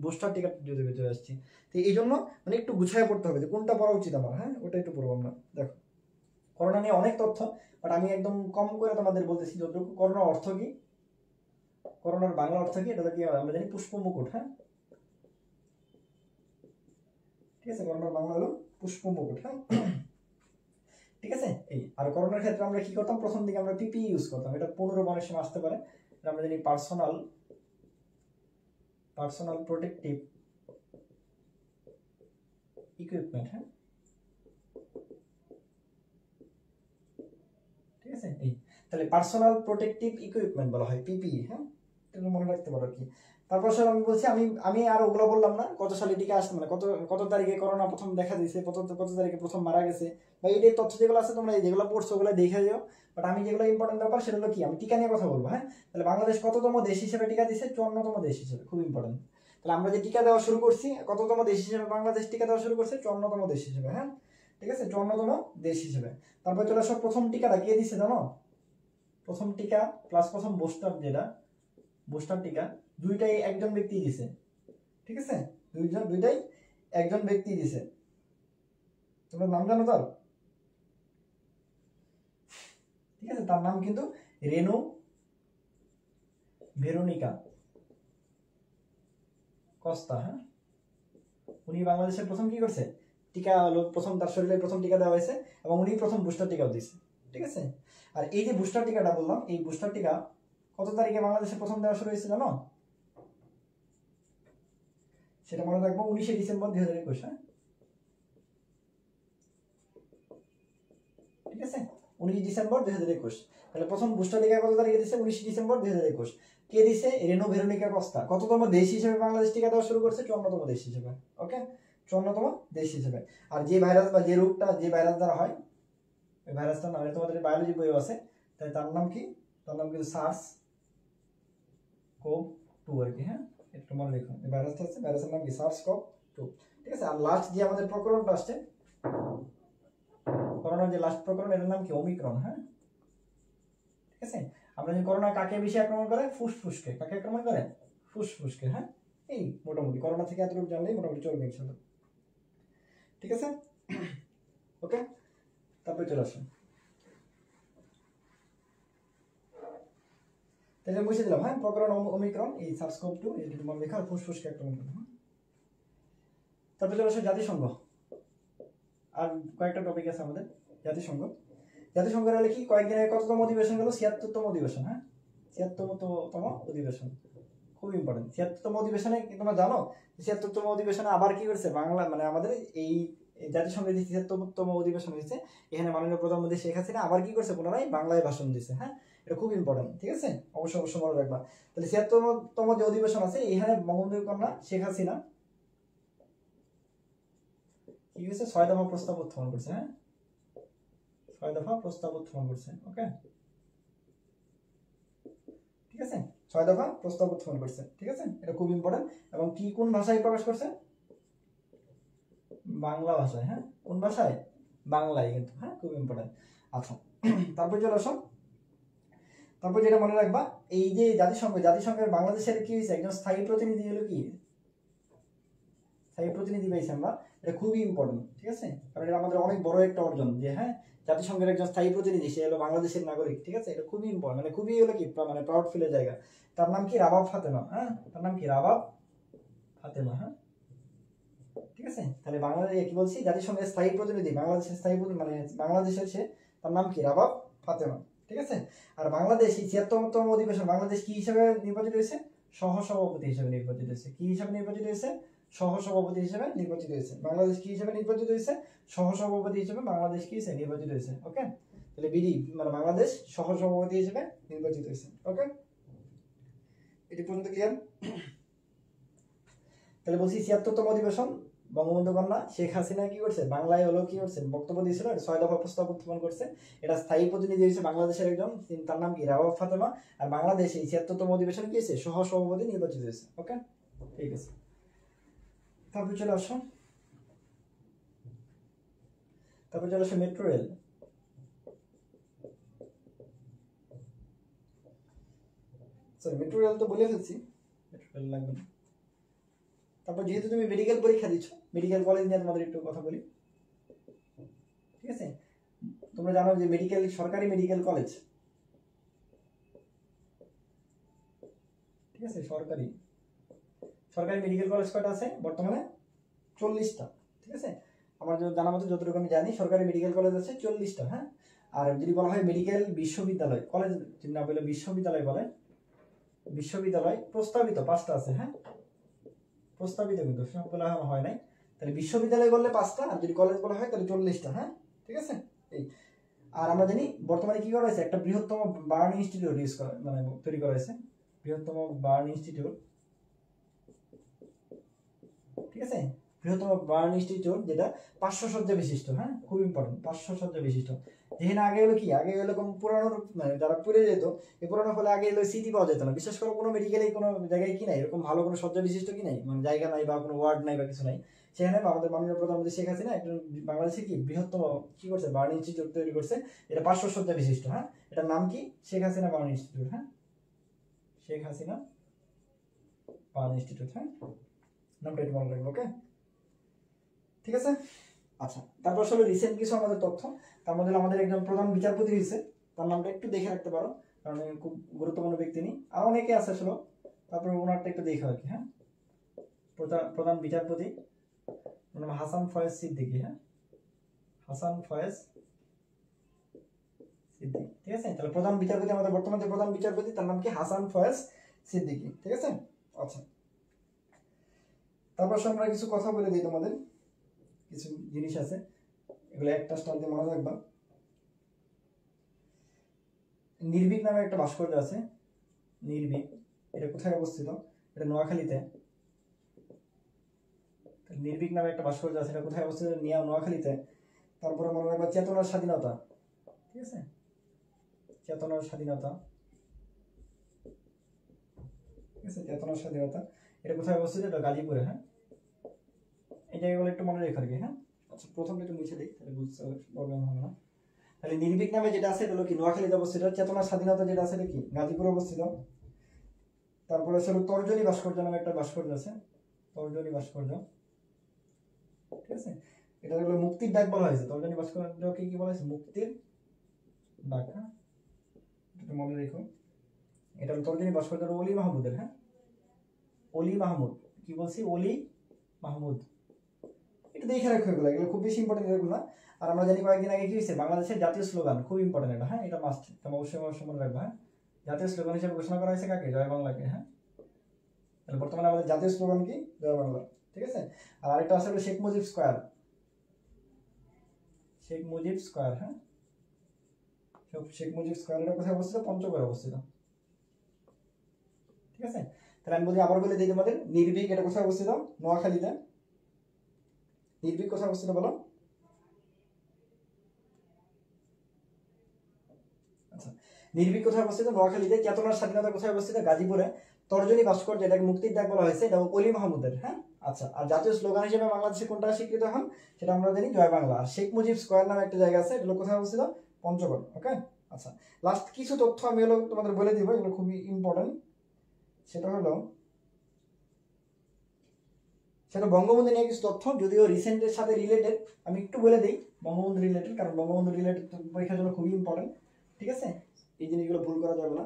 বুস্টার টিকার যুগে চলে আসছি। তো এই জন্য মানে একটু গুছায় পড়তে হবে যে কোনটা পড়া উচিত আমার। হ্যাঁ, ওটা একটু পড়বো আমরা। দেখো, করোনা নিয়ে অনেক তথ্য, বাট আমি একদম কম করে তোমাদের বলতেছি যতটুকু। করোনার অর্থ কি? করোনার বাংলা অর্থ কি? এটা কি আমরা জানি, পুষ্প মুকুট। হ্যাঁ, ঠিক আছে, করোনার বাংলা হলো পুষ্প মুকুট। হ্যাঁ, ঠিক আছে। এই আর করোনার ক্ষেত্রে আমরা কি করতাম? প্রথম দিকে আমরা পিপি ইউজ করতাম, এটা 15 অনেক সময় আসতে পারে। আমরা জানি পার্সোনাল প্রোটেক্টিভ ইকুইপমেন্ট। হ্যাঁ, ঠিক আছে। এই তাহলে পার্সোনাল প্রোটেক্টিভ ইকুইপমেন্ট বলা হয় পিপিই। হ্যাঁ, এটা মনে রাখতে পারো আর কি। তারপর স্যার আমি বলছি, আমি আর ওগুলো বললাম না, কত সালে টিকা আসছে, মানে কত তারিখে করোনা প্রথম দেখা দিয়েছে, কত তারিখে প্রথম মারা গেছে, বা এই তথ্য যেগুলো আছে তোমরা যেগুলো পড়ছো ওগুলো দেখে যাও। বাট আমি যেগুলো ইম্পর্টেন্ট ব্যাপার, সেটা হলো কি, আমি টিকা নিয়ে কথা বলবো। হ্যাঁ, তাহলে বাংলাদেশ কততম দেশ হিসেবে টিকা দিচ্ছে? 54তম দেশ হিসেবে, খুব ইম্পর্টেন্ট। তাহলে আমরা যে টিকা দেওয়া শুরু করছি, কততম দেশ হিসেবে বাংলাদেশ টিকা দেওয়া শুরু করছে? 54তম দেশ হিসেবে। হ্যাঁ, ঠিক আছে, 54তম দেশ হিসেবে। তারপর চলে আসো, প্রথম টিকাটা কে দিচ্ছে জানো? প্রথম টিকা প্লাস প্রথম বুস্টার, যেটা বুস্টার টিকা, দুইটাই একজন ব্যক্তি দিছে। ঠিক আছে, দুইটাই একজন ব্যক্তি দিছে। তোমরা নাম জানো তার? ঠিক আছে, তার নাম কিন্তু রেনু ভেরোনিকা কস্তা। হ্যাঁ, উনি বাংলাদেশের প্রথম কি করছে? টিকা হলো প্রথম, তার শরীরে প্রথম টিকা দেওয়া হয়েছে, এবং উনি প্রথম বুস্টার টিকাও দিয়েছে। ঠিক আছে, আর এই যে বুস্টার টিকাটা বললাম, এই বুস্টার টিকা কত তারিখে বাংলাদেশে প্রথম দেওয়া শুরু হয়েছে জানো? সেটা মনে রাখবো, 19শে ডিসেম্বর 2021। হ্যাঁ, ঠিক আছে, 19 ডিসেম্বর 2021। তাহলে প্রথম বুস্টার টিকা কত তারিখে দিচ্ছে? 19 ডিসেম্বর 2021। কে দিছে? রেনু ভেরোনিকা কস্তা। কততম দেশ হিসেবে বাংলাদেশ টিকা দেওয়া শুরু করছে? 54তম দেশ হিসেবে। ওকে, 54তম দেশ হিসেবে। আর যে ভাইরাস বা যে রোগটা, যে ভাইরাস দ্বারা হয়, ওই ভাইরাসটার নাম তোমাদের বায়োলজি বইও আছে, তাই তার নাম কি? তার নাম কিন্তু সার্স কোভ 2 আর কি। হ্যাঁ, একটু মনে রেখো, এই ভাইরাসটা আছে, ভাইরাসের নাম কি? SARS CoV 2। ঠিক আছে, আর লাস্ট যে আমাদের প্রকরণটা আসছে, করোনার যে লাস্ট প্রকরণ, এটার নাম কি? ওমিক্রন। হ্যাঁ, ঠিক আছে, আমরা যে করোনা কাকে বেশি আক্রমণ করে? ফুসফুসকে। কাকে আক্রমণ করে? ফুসফুসকে। হ্যাঁ, এই মোটামুটি করোনা থেকে এতটুকু জানলেই মোটামুটি চলবে ইনশাআল্লাহ। ঠিক আছে, ওকে, তারপরে চলে আসুন। তাহলে বুঝে দিলাম। হ্যাঁ, প্রকরণ ওমিক্রন, এই সার্স-কোভ 2, এই দুটো মনে রেখা, আর ফুসফুসকে আক্রমণ করে। তারপরে চলে আসে জাতিসংঘ। আর কয়েকটা টপিক আছে আমাদের। জাতিসংঘের হলে কি, কয়েকদিন আগে কততম অধিবেশন গেল? 76তম অধিবেশন। হ্যাঁ, 76তম অধিবেশন, খুব ইম্পর্টেন্ট। 76তম অধিবেশনে তোমরা জানো, 76তম অধিবেশনে আবার কি করছে বাংলা, মানে আমাদের এই জাতিসংঘের যে 76তম অধিবেশন হয়েছে, এখানে মাননীয় প্রধানমন্ত্রী শেখ হাসিনা আবার কি করছে? পুনরায় বাংলায় ভাষণ দিছে। হ্যাঁ, এটা খুব ইম্পর্টেন্ট। ঠিক আছে, অবশ্যই মনে রাখবা। তাহলে 76তম যে অধিবেশন আছে, এখানে বঙ্গবন্ধু কন্যা শেখ হাসিনা কি হয়েছে? 6 দফা প্রস্তাব উত্থাপন করছে। হ্যাঁ, 6 দফা প্রস্তাব উত্থাপন করছে। ওকে, ঠিক আছে, 6 দফা প্রস্তাব উত্থাপন করছে। ঠিক আছে, এটা খুব ইম্পর্টেন্ট। এবং কি কোন ভাষায় প্রকাশ করছে? বাংলা ভাষায়। হ্যাঁ, কোন ভাষায়? বাংলায় কিন্তু। হ্যাঁ, খুব ইম্পর্টেন্ট। আচ্ছা, তারপর চলে আসো। তারপর যেটা মনে রাখবা, এই যে জাতিসংঘের বাংলাদেশের কি হয়েছে, একজন স্থায়ী প্রতিনিধি হলো কি, স্থায়ী প্রতিনিধি পাইছি আমরা। এটা খুবই ইম্পর্টেন্ট। ঠিক আছে, কারণ এটা আমাদের অনেক বড় একটা অর্জন যে হ্যাঁ, জাতিসংঘের একজন স্থায়ী প্রতিনিধি, সে হলো বাংলাদেশের নাগরিক। ঠিক আছে, এটা খুবই ইম্পর্টেন্ট, মানে খুবই হলো কি মানে প্রাউড ফিলের জায়গা। তার নাম কি? রাবাব ফাতেমা। হ্যাঁ, তার নাম কি? রাবাব ফাতেমা। হ্যাঁ, ঠিক আছে, তাহলে বাংলাদেশ কি বলছি, জাতিসংঘের স্থায়ী প্রতিনিধি, বাংলাদেশের স্থায়ী মানে বাংলাদেশের সে, তার নাম কি? রাবাব ফাতেমা। ঠিক আছে, আর বাংলাদেশ এই 76তম অধিবেশন বাংলাদেশ কি হিসেবে নির্বাচিত হয়েছে? সহসভাপতি হিসেবে নির্বাচিত হয়েছে। কি হিসেবে নির্বাচিত হয়েছে? সহসভাপতি হিসেবে নির্বাচিত হয়েছে। বাংলাদেশ কি হিসেবে নির্বাচিত হয়েছে? সহসভাপতি হিসেবে বাংলাদেশ কি হিসেবে নির্বাচিত হয়েছে। ওকে, তাহলে বিডি মানে বাংলাদেশ সহসভাপতি হিসেবে নির্বাচিত হয়েছে। ওকে, এটি পর্যন্ত ক্লিয়ার? তাহলে বলছি 76তম অধিবেশন বঙ্গবন্ধু কন্যা শেখ হাসিনা কি করছে? বাংলায় হলো কি করছে? বক্তব্য দিয়েছিল, 6 দফা প্রস্তাব উত্থাপন করছে। এটা স্থায়ী প্রতিনিধি হয়েছে বাংলাদেশের একজন, তার নাম কি? রাবাব ফাতেমা। আর বাংলাদেশ এই 76তম অধিবেশন কি হয়েছে? সহসভাপতি নির্বাচিত হয়েছে। ওকে, ঠিক আছে। তারপর চলে আসো metro rail. Sorry, metro rail তো বলে ফেলছি, মেট্রো রেল লাগবে না। তারপর যেহেতু তুমি মেডিকেল পরীক্ষা দিচ্ছ, মেডিকেল কলেজ নিয়ে তোমাদের একটু কথা বলি। ঠিক আছে, তোমরা জানো যে সরকারি মেডিকেল কলেজ, ঠিক আছে, সরকারি মেডিকেল কলেজ কয়টা আছে বর্তমানে? 40টা। ঠিক আছে, আমার জানা মতো যতটুকু আমি জানি, সরকারি মেডিকেল কলেজ আছে 40টা। হ্যাঁ, আর যদি বলা হয় মেডিকেল বিশ্ববিদ্যালয়, কলেজ যদি না বলে বিশ্ববিদ্যালয় বলে, বিশ্ববিদ্যালয় প্রস্তাবিত 5টা আছে। হ্যাঁ, প্রস্তাবিত, কিন্তু সবগুলো এখনো হয় নাই। তাহলে বিশ্ববিদ্যালয় বললে 5টা, আর যদি কলেজ বলা হয় তাহলে 40টা। হ্যাঁ, ঠিক আছে। এই আর আমরা জানি বর্তমানে কি করা হয়েছে, একটা বৃহত্তম বার্ন ইনস্টিটিউট মানে তৈরি করা হয়েছে, বৃহত্তম বার্ন ইনস্টিটিউট। ঠিক আছে, বৃহত্তম বার্ন ইনস্টিটিউট, যেটা 500 শয্যা বিশিষ্ট। হ্যাঁ, খুব ইম্পর্টেন্ট, 500 শয্যা বিশিষ্ট। যেখানে আগে হলো কি, আগে এরকম পুরানো মানে যারা পুড়ে যেত, এই পুরানো ফলে আগে এলো সিটি পাওয়া যেত না। বিশেষ করে কোনো মেডিকেলে কোনো জায়গায় কি নাই, এরকম ভালো কোনো শয্যা বিশিষ্ট কি নাই, মানে জায়গা নাই বা কোনো ওয়ার্ড নাই বা কিছু নাই। সেখানে আমাদের মাননীয় প্রধানমন্ত্রী শেখ হাসিনা একজন বাংলাদেশে কি বৃহত্তম কি করছে, বার্ন ইনস্টিটিউট তৈরি করছে, এটা 500 শয্যা বিশিষ্ট। হ্যাঁ, এটার নাম কি? Sheikh Hasina burn institute. হ্যাঁ, শেখ হাসিনা বার্ন ইনস্টিটিউট। হ্যাঁ, নামটা একটু মনে রাখবো। ওকে, ঠিক আছে। আচ্ছা, তারপর আসলে রিসেন্ট কিছু আমাদের তথ্য, তার মধ্যে আমাদের একজন প্রধান বিচারপতি হয়েছে, তার নামটা একটু দেখে রাখতে পারো, কারণ খুব গুরুত্বপূর্ণ ব্যক্তি নি, আর অনেকে আছে আসলে, তারপর ওনারটা একটু দেখে আর কি। হ্যাঁ, প্রধান বিচারপতি নাম হাসান ফয়েজ সিদ্দিকী। হ্যাঁ, হাসান ফয়েজ সিদ্দিকী। ঠিক আছে, তাহলে প্রধান বিচারপতি, আমাদের বর্তমানে প্রধান বিচারপতি, তার নাম কি? হাসান ফয়েজ সিদ্দিকী। ঠিক আছে, আচ্ছা। তারপর আমরা কিছু কথা বলে দিই, তোমাদের কিছু জিনিস আছে, এগুলো একটা স্টার দিয়ে মনে রাখবা। নির্ভীক নামে একটা ভাস্কর্য আছে, নির্ভীক, এটা কোথায় অবস্থিত? এটা নোয়াখালীতে। নির্ভীক নামে একটা ভাস্কর্য আছে, এটা কোথায় অবস্থিত? নোয়াখালীতে। তারপরে মনে রাখবা চেতনার স্বাধীনতা। ঠিক আছে, চেতনার স্বাধীনতা। ঠিক আছে, চেতনার স্বাধীনতা, এটা কোথায় অবস্থিত? এটা গাজীপুরে। হ্যাঁ, এটা এগুলো একটু মনে রেখে আর কি। হ্যাঁ, আচ্ছা, প্রথমটা একটু মুছে দিই, তাহলে বুঝতে প্রবলেম হবে না। তাহলে নির্ভীক নামে যেটা আছে এটা হলো কি নোয়াখালীতে অবস্থিত। চেতনার স্বাধীনতা যেটা আছে এটা কি গাজীপুরে অবস্থিত। তারপরে হলো তর্জনী ভাস্কর্য নামে একটা ভাস্কর্য আছে, তর্জনী ভাস্কর্য। ঠিক আছে, এটা হলো মুক্তির ডাক বলা হয়েছে, তর্জনী ভাস্কর্যকে কি বলা হয়েছে? মুক্তির ডাক। হ্যাঁ, এটা মনে রেখো, এটা হলো তর্জনী ভাস্কর্য অলি মাহমুদের। হ্যাঁ, অলি মাহমুদ, কি বলছি? অলি মাহমুদ। এটা দেখে রাখো, এগুলো এগুলো খুব বেশি ইম্পর্টেন্ট এরকম না। আর আমরা জানি কয়েকদিন আগে কি হয়েছে, বাংলাদেশের জাতীয় স্লোগান, খুব ইম্পর্টেন্ট এটা। হ্যাঁ, এটা মাস্ট, এটা অবশ্যই মনে রাখবা। হ্যাঁ, জাতীয় স্লোগান হিসেবে ঘোষণা করা হয়েছে কাকে? জয় বাংলাকে। হ্যাঁ, তাহলে বর্তমানে আমাদের জাতীয় স্লোগান কি? জয় বাংলা। ঠিক আছে, আর আরেকটা আছে শেখ মুজিব স্কোয়ার, শেখ মুজিব স্কোয়ার। হ্যাঁ, শেখ মুজিব স্কোয়ার, এটা কোথায় অবস্থিত? পঞ্চগড়ে অবস্থিত। ঠিক আছে, তাহলে আমি আবার বলে দিই তোমাদের, নির্ভীক এটা কোথায় অবস্থিত? নোয়াখালীতে। নির্ভীক কোথায় অবস্থিত বলো? আচ্ছা, নির্ভীক কোথায় অবস্থিত? নোয়াখালীতে। চেতনার স্বাধীনতা কোথায় অবস্থিত? গাজীপুরে। তর্জনী ভাস্কর, যেটাকে মুক্তির ডাক বলা হয়েছে, এটা অলি মাহমুদের। হ্যাঁ, আচ্ছা। আর জাতীয় স্লোগান হিসেবে বাংলাদেশে কোনটা স্বীকৃত এখন? সেটা আমরা জানি জয় বাংলা। আর শেখ মুজিব স্কয়ার নামে একটা জায়গা আছে, এটা কোথায় অবস্থিত? পঞ্চগড়। ওকে, আচ্ছা। লাস্ট কিছু তথ্য আমি হলো তোমাদের বলে দিব, এগুলো খুবই ইম্পর্টেন্ট। সেটা বঙ্গবন্ধু নিয়ে কিছু তথ্য, যদিও রিসেন্টের সাথে রিলেটেড, আমি একটু বলে দিই বঙ্গবন্ধু রিলেটেড, কারণ বঙ্গবন্ধু রিলেটেড পরীক্ষার জন্য খুবই ইম্পর্টেন্ট। ঠিক আছে, এই জিনিসগুলো ভুল করা যাবে না।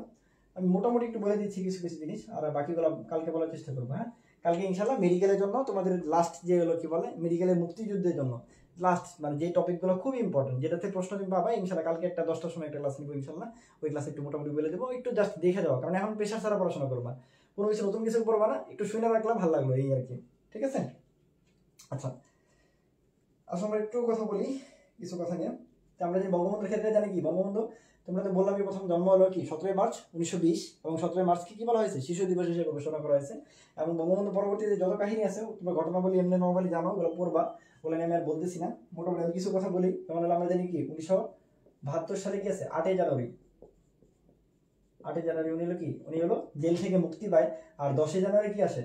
আমি মোটামুটি একটু বলে দিচ্ছি কিছু কিছু জিনিস, আর বাকিগুলো কালকে বলার চেষ্টা করবো। হ্যাঁ, কালকে ইনশাল্লাহ মেডিকেলের জন্য তোমাদের লাস্ট যেগুলো কি বলে, মেডিকেলের মুক্তিযুদ্ধের জন্য লাস্ট মানে যে টপিকগুলো খুব ইম্পর্টেন্ট, যেটাতে প্রশ্ন তুমি পাবা, ইনশাল্লাহ কালকে একটা 10টার সময় একটা ক্লাস নিবো ইনশাল্লাহ। ওই ক্লাসে একটু মোটামুটি বলে দেবো, একটু জাস্ট দেখে যাওয়া, কারণ এখন পেশা ছাড়া পড়াশোনা করবা, কোনো কিছু নতুন কিছু পড়বা না, একটু শুনে রাখলাম, ভালো লাগলো এই আর কি। ঠিক আছে, আচ্ছা। আসলে আমরা একটু কথা বলি কিছু কথা নিয়ে। আমরা যে বঙ্গবন্ধুর ক্ষেত্রে জানি কি, বঙ্গবন্ধু তোমরা তো বললাম প্রথম জন্ম হলো কি 17 মার্চ 1920, এবং 17 মার্চকে কি বলা হয়েছে? শিশু দিবস হিসেবে ঘোষণা করা হয়েছে। এবং বঙ্গবন্ধু পরবর্তীতে যত কাহিনী আছে তোমরা ঘটনাবলী এমনি নর্মালি জানো, ওগুলো পড়বা, বলে আমি আর বলতেছি না। মোটামুটি আমি কিছু কথা বলি। যেমন হলো আমরা জানি কি 1972 সালে কি আছে, 8 জানুয়ারি উনি হলো জেল থেকে মুক্তি পায়। আর 10 জানুয়ারি কি আসে?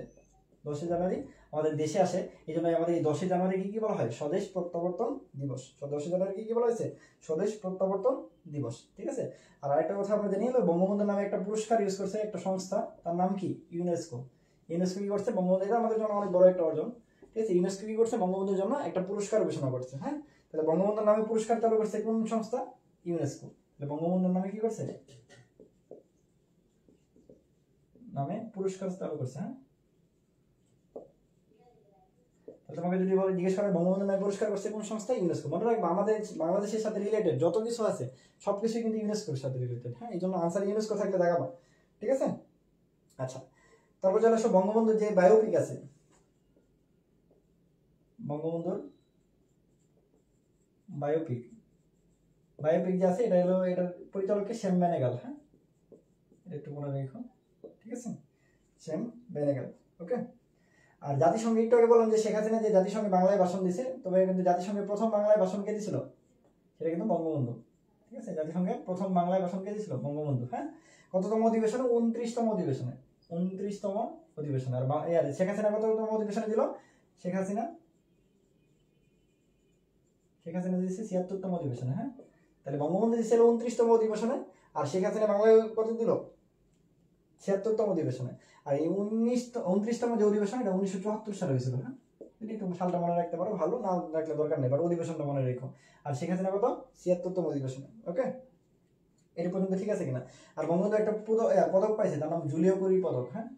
10 জানুয়ারি আমাদের দেশে আসে। এই জন্য আমাদের এই 10 জানুয়ারি কি বলা হয়? স্বদেশ প্রত্যাবর্তন দিবস। 10 জানুয়ারি কি বলা হয়েছে? স্বদেশ প্রত্যাবর্তন দিবস। ঠিক আছে। আর আরেকটা কথা আমরা জানি, বঙ্গবন্ধুর নামে একটা পুরস্কার ইউজ করছে একটা সংস্থা, তার নাম কি? ইউনেস্কো। ইউনেস্কো কি করছে? বঙ্গবন্ধু, এটা আমাদের জন্য অনেক বড় একটা অর্জন। ঠিক আছে, ইউনেস্কো কি করছে? বঙ্গবন্ধুর জন্য একটা পুরস্কার ঘোষণা করছে। হ্যাঁ, তাহলে বঙ্গবন্ধুর নামে পুরস্কার চালু করছে কোন সংস্থা? ইউনেস্কো। বঙ্গবন্ধুর নামে কি করছে? নামে পুরস্কার চালু করছে। হ্যাঁ, তোমাকে যদি বলে জিজ্ঞেস করে বঙ্গবন্ধু নামে পুরস্কার করছে কোন সংস্থা? ইউনেস্কো। মনে রাখবে আমাদের বাংলাদেশের সাথে রিলেটেড যত কিছু আছে সবকিছু কিন্তু ইউনেস্কোর সাথে রিলেটেড। হ্যাঁ, এই জন্য আনসার ইউনেস্কো থাকলে দেখাবো। ঠিক আছে, আচ্ছা। তারপর চলে আসো বঙ্গবন্ধুর যে বায়োপিক আছে, বঙ্গবন্ধুর বায়োপিক যে আছে, এটা হলো এটার পরিচালককে শ্যাম বেনেগাল। হ্যাঁ, একটু মনে রেখো। ঠিক আছে, শ্যাম বেনেগাল। ওকে। আর জাতিসংঘে একটু আগে বললাম যে শেখ হাসিনা যে জাতিসংঘে বাংলায় ভাষণ দিছে, তবে কিন্তু জাতিসংঘে প্রথম বাংলায় ভাষণ কে দিছিল? সেটা কিন্তু বঙ্গবন্ধু। ঠিক আছে, জাতিসংঘে প্রথম বাংলায় ভাষণ কে দিছিল? বঙ্গবন্ধু। হ্যাঁ, কততম অধিবেশনে? 29তম অধিবেশনে। 29তম অধিবেশনে। আর শেখ হাসিনা কততম অধিবেশনে দিল? শেখ হাসিনা দিয়েছে 76তম অধিবেশনে। হ্যাঁ, তাহলে বঙ্গবন্ধু দিয়েছিল 29তম অধিবেশনে, আর শেখ হাসিনা বাংলায় কত দিল? 76তম অধিবেশনে। আর এই 29তম যে অধিবেশন, এটা 1974 সালে হয়েছিল। হ্যাঁ, যদি তুমি সালটা মনে রাখতে পারো ভালো, না রাখলে দরকার নেই, বাট অধিবেশনটা মনে রেখো। আর শেখ হাসিনা কত? 76তম অধিবেশনে। ওকে, এটা পর্যন্ত ঠিক আছে কিনা? আর বঙ্গবন্ধু একটা পদক পাইছে, তার নাম জুলিও কুরি পদক। হ্যাঁ,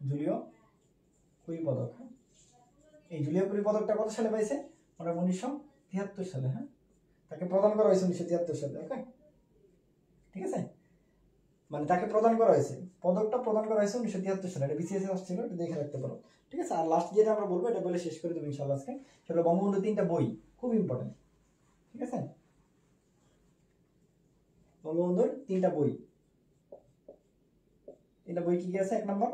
জুলিও কুরি পদক। হ্যাঁ, এই জুলিও কুরি পদকটা কত সালে পাইছে? 1973 সালে। হ্যাঁ, তাকে প্রদান করা হয়েছে 1973 সালে। ওকে, ঠিক আছে, মানে তাকে প্রদান করা হয়েছে, পদকটা প্রদান করা হয়েছে 1973 সালে। এটা বিসিএস আসছিল, এটা দেখে রাখতে পারো। ঠিক আছে, আর লাস্ট যেটা আমরা বলবো, এটা বলে শেষ করে দেবো ইনশাআল্লাহ আজকে। সেটা বঙ্গবন্ধু 3টা বই, খুব ইম্পর্টেন্ট। ঠিক আছে, বঙ্গবন্ধুর 3টা বই। 3টা বই কি কি আছে? 1 নম্বর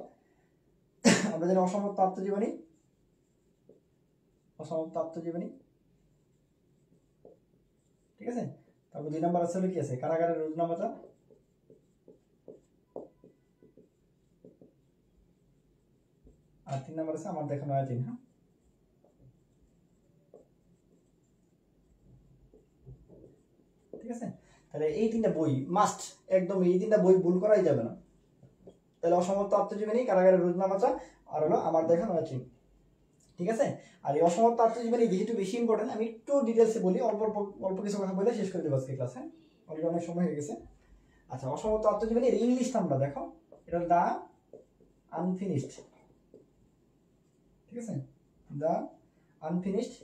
আমরা জানি অসমাপ্ত আত্মজীবনী। ঠিক আছে, তারপর 2 নম্বর আছে হলো কি আছে? কারাগারের রোজনামাতা। আর 3 নম্বর আছে আমার দেখানো আয়াতিন। হ্যাঁ, ঠিক আছে, তাহলে এই 3টা বই মাস্ট, একদম এই 3টা বই ভুল করাই যাবে না। তাহলে অসমাপ্ত আত্মজীবনী, কারাগারের রোজনামাচা, আর হলো আমার দেখানো আয়াতিন। ঠিক আছে, আর এই অসমাপ্ত আত্মজীবনী যেহেতু বেশি ইম্পর্টেন্ট, আমি একটু ডিটেলসে বলি, অল্প কিছু কথা বলে শেষ করে দেবো আজকে ক্লাস। হ্যাঁ, অলরেডি অনেক সময় হয়ে গেছে। আচ্ছা, অসমাপ্ত আত্মজীবনীর ইংলিশটা আমরা দেখো, এটা দ্য আনফিনিশড। ঠিক আছে, দ্য আনফিনিশড।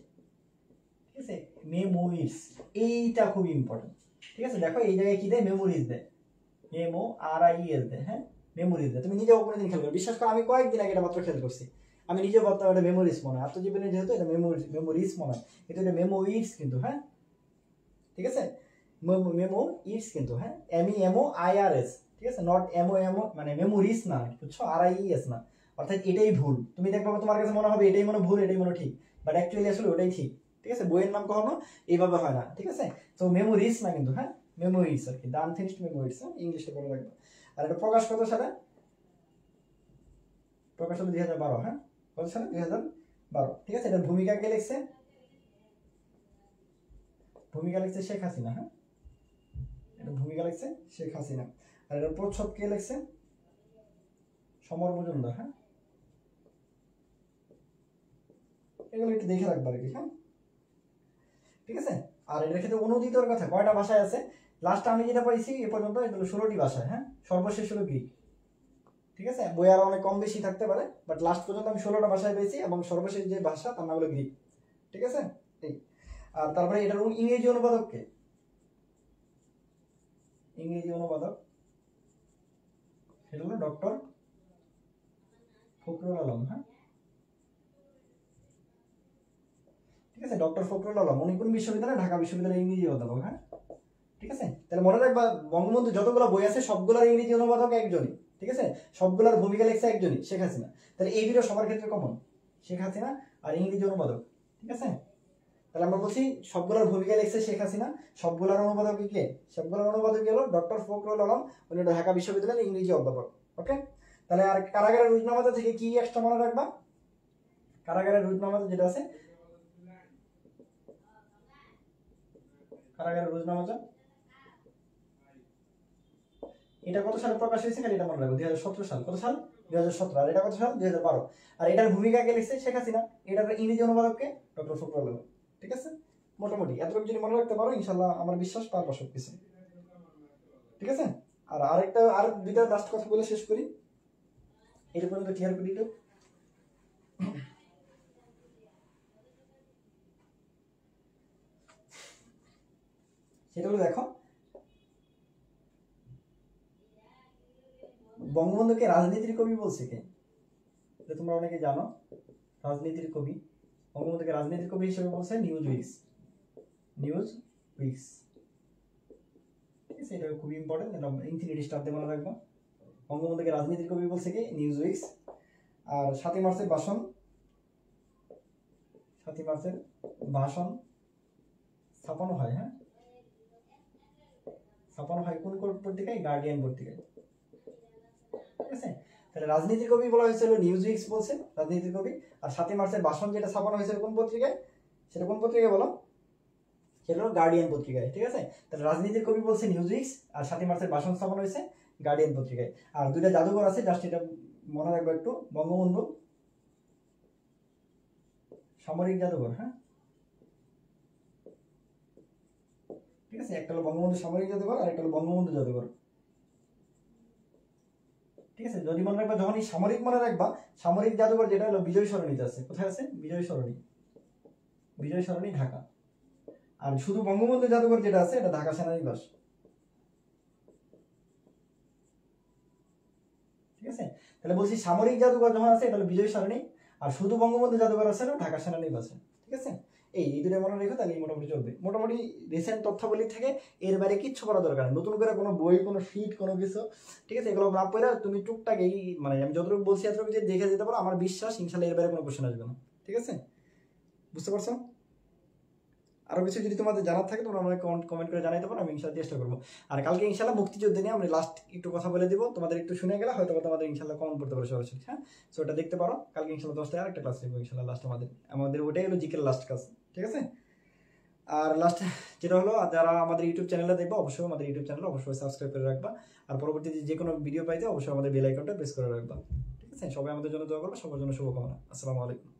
ঠিক আছে, মেমোরিজ, এইটা খুব ইম্পর্টেন্ট। ঠিক আছে, দেখো এই জায়গায় কি দেয়? মেমোরিজ দেয়, MORIES দেয়। হ্যাঁ, মেমোরিজ দেয়। তুমি নিজেও কোনোদিন খেয়াল করো, বিশ্বাস করো আমি কয়েকদিন আগে এটা মাত্র খেয়াল করছি। আমি নিজে ভাবতাম এটা মেমোরিজ মনে হয়, আত্মজীবনী যেহেতু এটা মেমোরিজ মনে হয়, কিন্তু এটা মেমোরিজ কিন্তু। হ্যাঁ, ঠিক আছে, মেমোরিজ কিন্তু। হ্যাঁ, MEMOIRS। ঠিক আছে, নট MO মানে মেমোরিজ না, বুঝছো? RIES না, অর্থাৎ এটাই ভুল। তুমি দেখবে তোমার কাছে মনে হবে এটাই মনে ভুল, এটাই মনে ঠিক, বাট অ্যাকচুয়ালি আসলে ওটাই ঠিক। ঠিক আছে, বইয়ের নাম কখনো এইভাবে হয় না। ঠিক আছে, তো মেমোরিজ না কিন্তু। হ্যাঁ, মেমোরিজ আর কি, দ্য আনফিনিশড মেমোরিজ, ইংলিশে পড়ে রাখবে। আর এটা প্রকাশ কত সালে? প্রকাশ হলো 2012, হ্যাঁ কত সালে? 2012, ঠিক আছে। এটার ভূমিকা কে লিখছে? ভূমিকা লিখছে শেখ হাসিনা, হ্যাঁ এটা ভূমিকা লিখছে শেখ হাসিনা। আর এটার প্রচ্ছদ কে লিখছে? সমর মজুমদার, হ্যাঁ এগুলো একটু দেখে রাখবে আর কি, হ্যাঁ ঠিক আছে। আর এটার ক্ষেত্রে অনুদিতর কথা কয়টা ভাষায় আছে? লাস্ট আমি যেটা পাইছি এ পর্যন্ত এটা হলো 16টি ভাষায়, হ্যাঁ সর্বশেষ হলো গ্রিক, ঠিক আছে। বই আরো অনেক কম বেশি থাকতে পারে, বাট লাস্ট পর্যন্ত আমি 16টা ভাষায় পেয়েছি এবং সর্বশেষ যে ভাষা তার নাম হলো গ্রিক, ঠিক আছে। আর তারপরে এটার ইংরেজি অনুবাদক কে? ইংরেজি অনুবাদক সেটা হলো ডক্টর ফখরুল আলম, হ্যাঁ ঠিক আছে। ডক্টর ফখরুল আলম উনি কোন বিশ্ববিদ্যালয়? ঢাকা বিশ্ববিদ্যালয়ের ইংরেজি অধ্যাপক, হ্যাঁ ঠিক আছে। তাহলে মনে রাখবা বঙ্গবন্ধু যতগুলো বই আছে সবগুলোর ইংরেজি অনুবাদক একজনই, ঠিক আছে। সবগুলোর ভূমিকা লিখছে একজনই, শেখ হাসিনা। তাহলে এই দুটো সবার ক্ষেত্রে কমন, শেখ হাসিনা আর ইংরেজি অনুবাদক, ঠিক আছে। তাহলে আমরা বলছি সবগুলোর ভূমিকা লিখছে শেখ হাসিনা, সবগুলোর অনুবাদক কে? সবগুলোর অনুবাদক হলো ডক্টর ফখরুল আলম, উনি ঢাকা বিশ্ববিদ্যালয়ের ইংরেজি অধ্যাপক, ওকে। তাহলে আর কারাগারের রুজনামাতা থেকে কি এক্সট্রা মনে রাখবা? কারাগারের রুজনামাতা যেটা আছে, কারাগারের রুজনামাতা এটা কত সালে প্রকাশ হয়েছে? খালি এটা মনে রাখবো, 2017 সাল। কত সাল? 2017। আর এটা কত সাল? 2012। আর এটার ভূমিকা কে লিখছে? শেখ হাসিনা। এটার ইংরেজি অনুবাদক কে? ডক্টর ফখরুল আলম, ঠিক আছে। মোটামুটি এতটুকু যদি মনে রাখতে পারো ইনশাল্লাহ আমার বিশ্বাস পারবা সবকিছু, ঠিক আছে। আর আরেকটা আর দুইটা লাস্ট কথা বলে শেষ করি, এটা পর্যন্ত ক্লিয়ার করি তো। সেটা হলো দেখো বঙ্গবন্ধুকে রাজনীতির কবি বলছে কে? এটা তোমরা অনেকে জানো, রাজনীতির কবি। বঙ্গবন্ধুকে রাজনীতির কবি হিসেবে বলছে নিউজ উইকস, নিউজ উইকস, ঠিক আছে। এটা খুবই ইম্পর্টেন্ট, এটা ইনফিনিটি স্টার দিয়ে মনে রাখবো। বঙ্গবন্ধুকে রাজনীতির কবি বলছে কে? News weeks. আর 7ই মার্চের ভাষণ, 7ই মার্চের ভাষণ ছাপানো হয়, হ্যাঁ ছাপানো হয় কোন পত্রিকায়? গার্ডিয়ান পত্রিকায়, ঠিক আছে। তাহলে রাজনীতির কবি বলা হয়েছিল নিউজ উইকস বলছে রাজনীতির কবি। আর 7ই মার্চের ভাষণ যেটা ছাপানো হয়েছিল কোন পত্রিকায়? সেটা কোন পত্রিকায় বলো? সেটা হলো গার্ডিয়ান পত্রিকায়, ঠিক আছে। তাহলে রাজনীতির কবি বলছে নিউজ উইকস, আর 7ই মার্চের ভাষণ ছাপানো হয়েছে গার্ডিয়ান পত্রিকায়। আর দুইটা জাদুঘর আছে, জাস্ট এটা মনে রাখবো একটু, বঙ্গবন্ধু সামরিক জাদুঘর, হ্যাঁ ঠিক আছে। একটা হলো বঙ্গবন্ধু সামরিক জাদুঘর আর একটা হলো বঙ্গবন্ধু জাদুঘর, ঠিক আছে। যদি মনে রাখবা যখন এই সামরিক মনে রাখবা, সামরিক জাদুঘর যেটা হলো বিজয় সরণিতে আছে। কোথায় আছে? বিজয় সরণি, বিজয় সরণি ঢাকা। আর শুধু বঙ্গবন্ধু জাদুঘর যেটা আছে এটা ঢাকা সেনানিবাস, ঠিক আছে। তাহলে বলছি সামরিক জাদুঘর যখন আছে এটা হলো বিজয় সরণি, আর শুধু বঙ্গবন্ধু জাদুঘর আছে ঢাকা সেনানিবাসে, ঠিক আছে। এই দুটো মনে রেখো, তাহলে মোটামুটি চলবে। মোটামুটি রিসেন্ট তথ্যাবলী থেকে এর বাইরে কিচ্ছু করা দরকার নেই, নতুন করে কোনো বই কোনো শীট কোনো কিছু, ঠিক আছে, এগুলো না পড়ে তুমি টুকটাক এই মানে আমি যতটুকু বলছি এতটুকু যদি দেখে যেতে পারো আমার বিশ্বাস ইনশাল্লাহ এর বাইরে কোনো কোশ্চেন আসবে না, ঠিক আছে। বুঝতে পারছো? আরো কিছু যদি তোমাদের জানার থাকে তোমরা আমাকে কমেন্ট করে জানাইতে পারো, আমি ইনশাল্লাহ চেষ্টা করবো। আর কালকে ইনশাল্লাহ মুক্তিযুদ্ধ নিয়ে আমরা লাস্ট একটু কথা বলে দিব, তোমাদের একটু শুনে গেলে হয়তো তোমাদের ইনশাল্লাহ কমেন্ট করতে পারো সরাসরি, হ্যাঁ। সো ওটা দেখতে পারো কালকে ইনশাল্লাহ 10টায় আরেকটা ক্লাস নেবো ইনশাল্লাহ লাস্ট আমাদের ওটাই হলো জিকের লাস্ট ক্লাস, ঠিক আছে। আর লাস্ট যেটা হলো যারা আমাদের ইউটিউব চ্যানেলে দেখবো অবশ্যই আমাদের ইউটিউব চ্যানেল অবশ্যই সাবস্ক্রাইব করে রাখবা। আর পরবর্তীতে যে কোনো ভিডিও পাইতে অবশ্যই আমাদের বেল আইকনটা প্রেস করে রাখবা, ঠিক আছে। সবাই আমাদের জন্য দোয়া করবে, সবার জন্য শুভকামনা। আসসালামু আলাইকুম।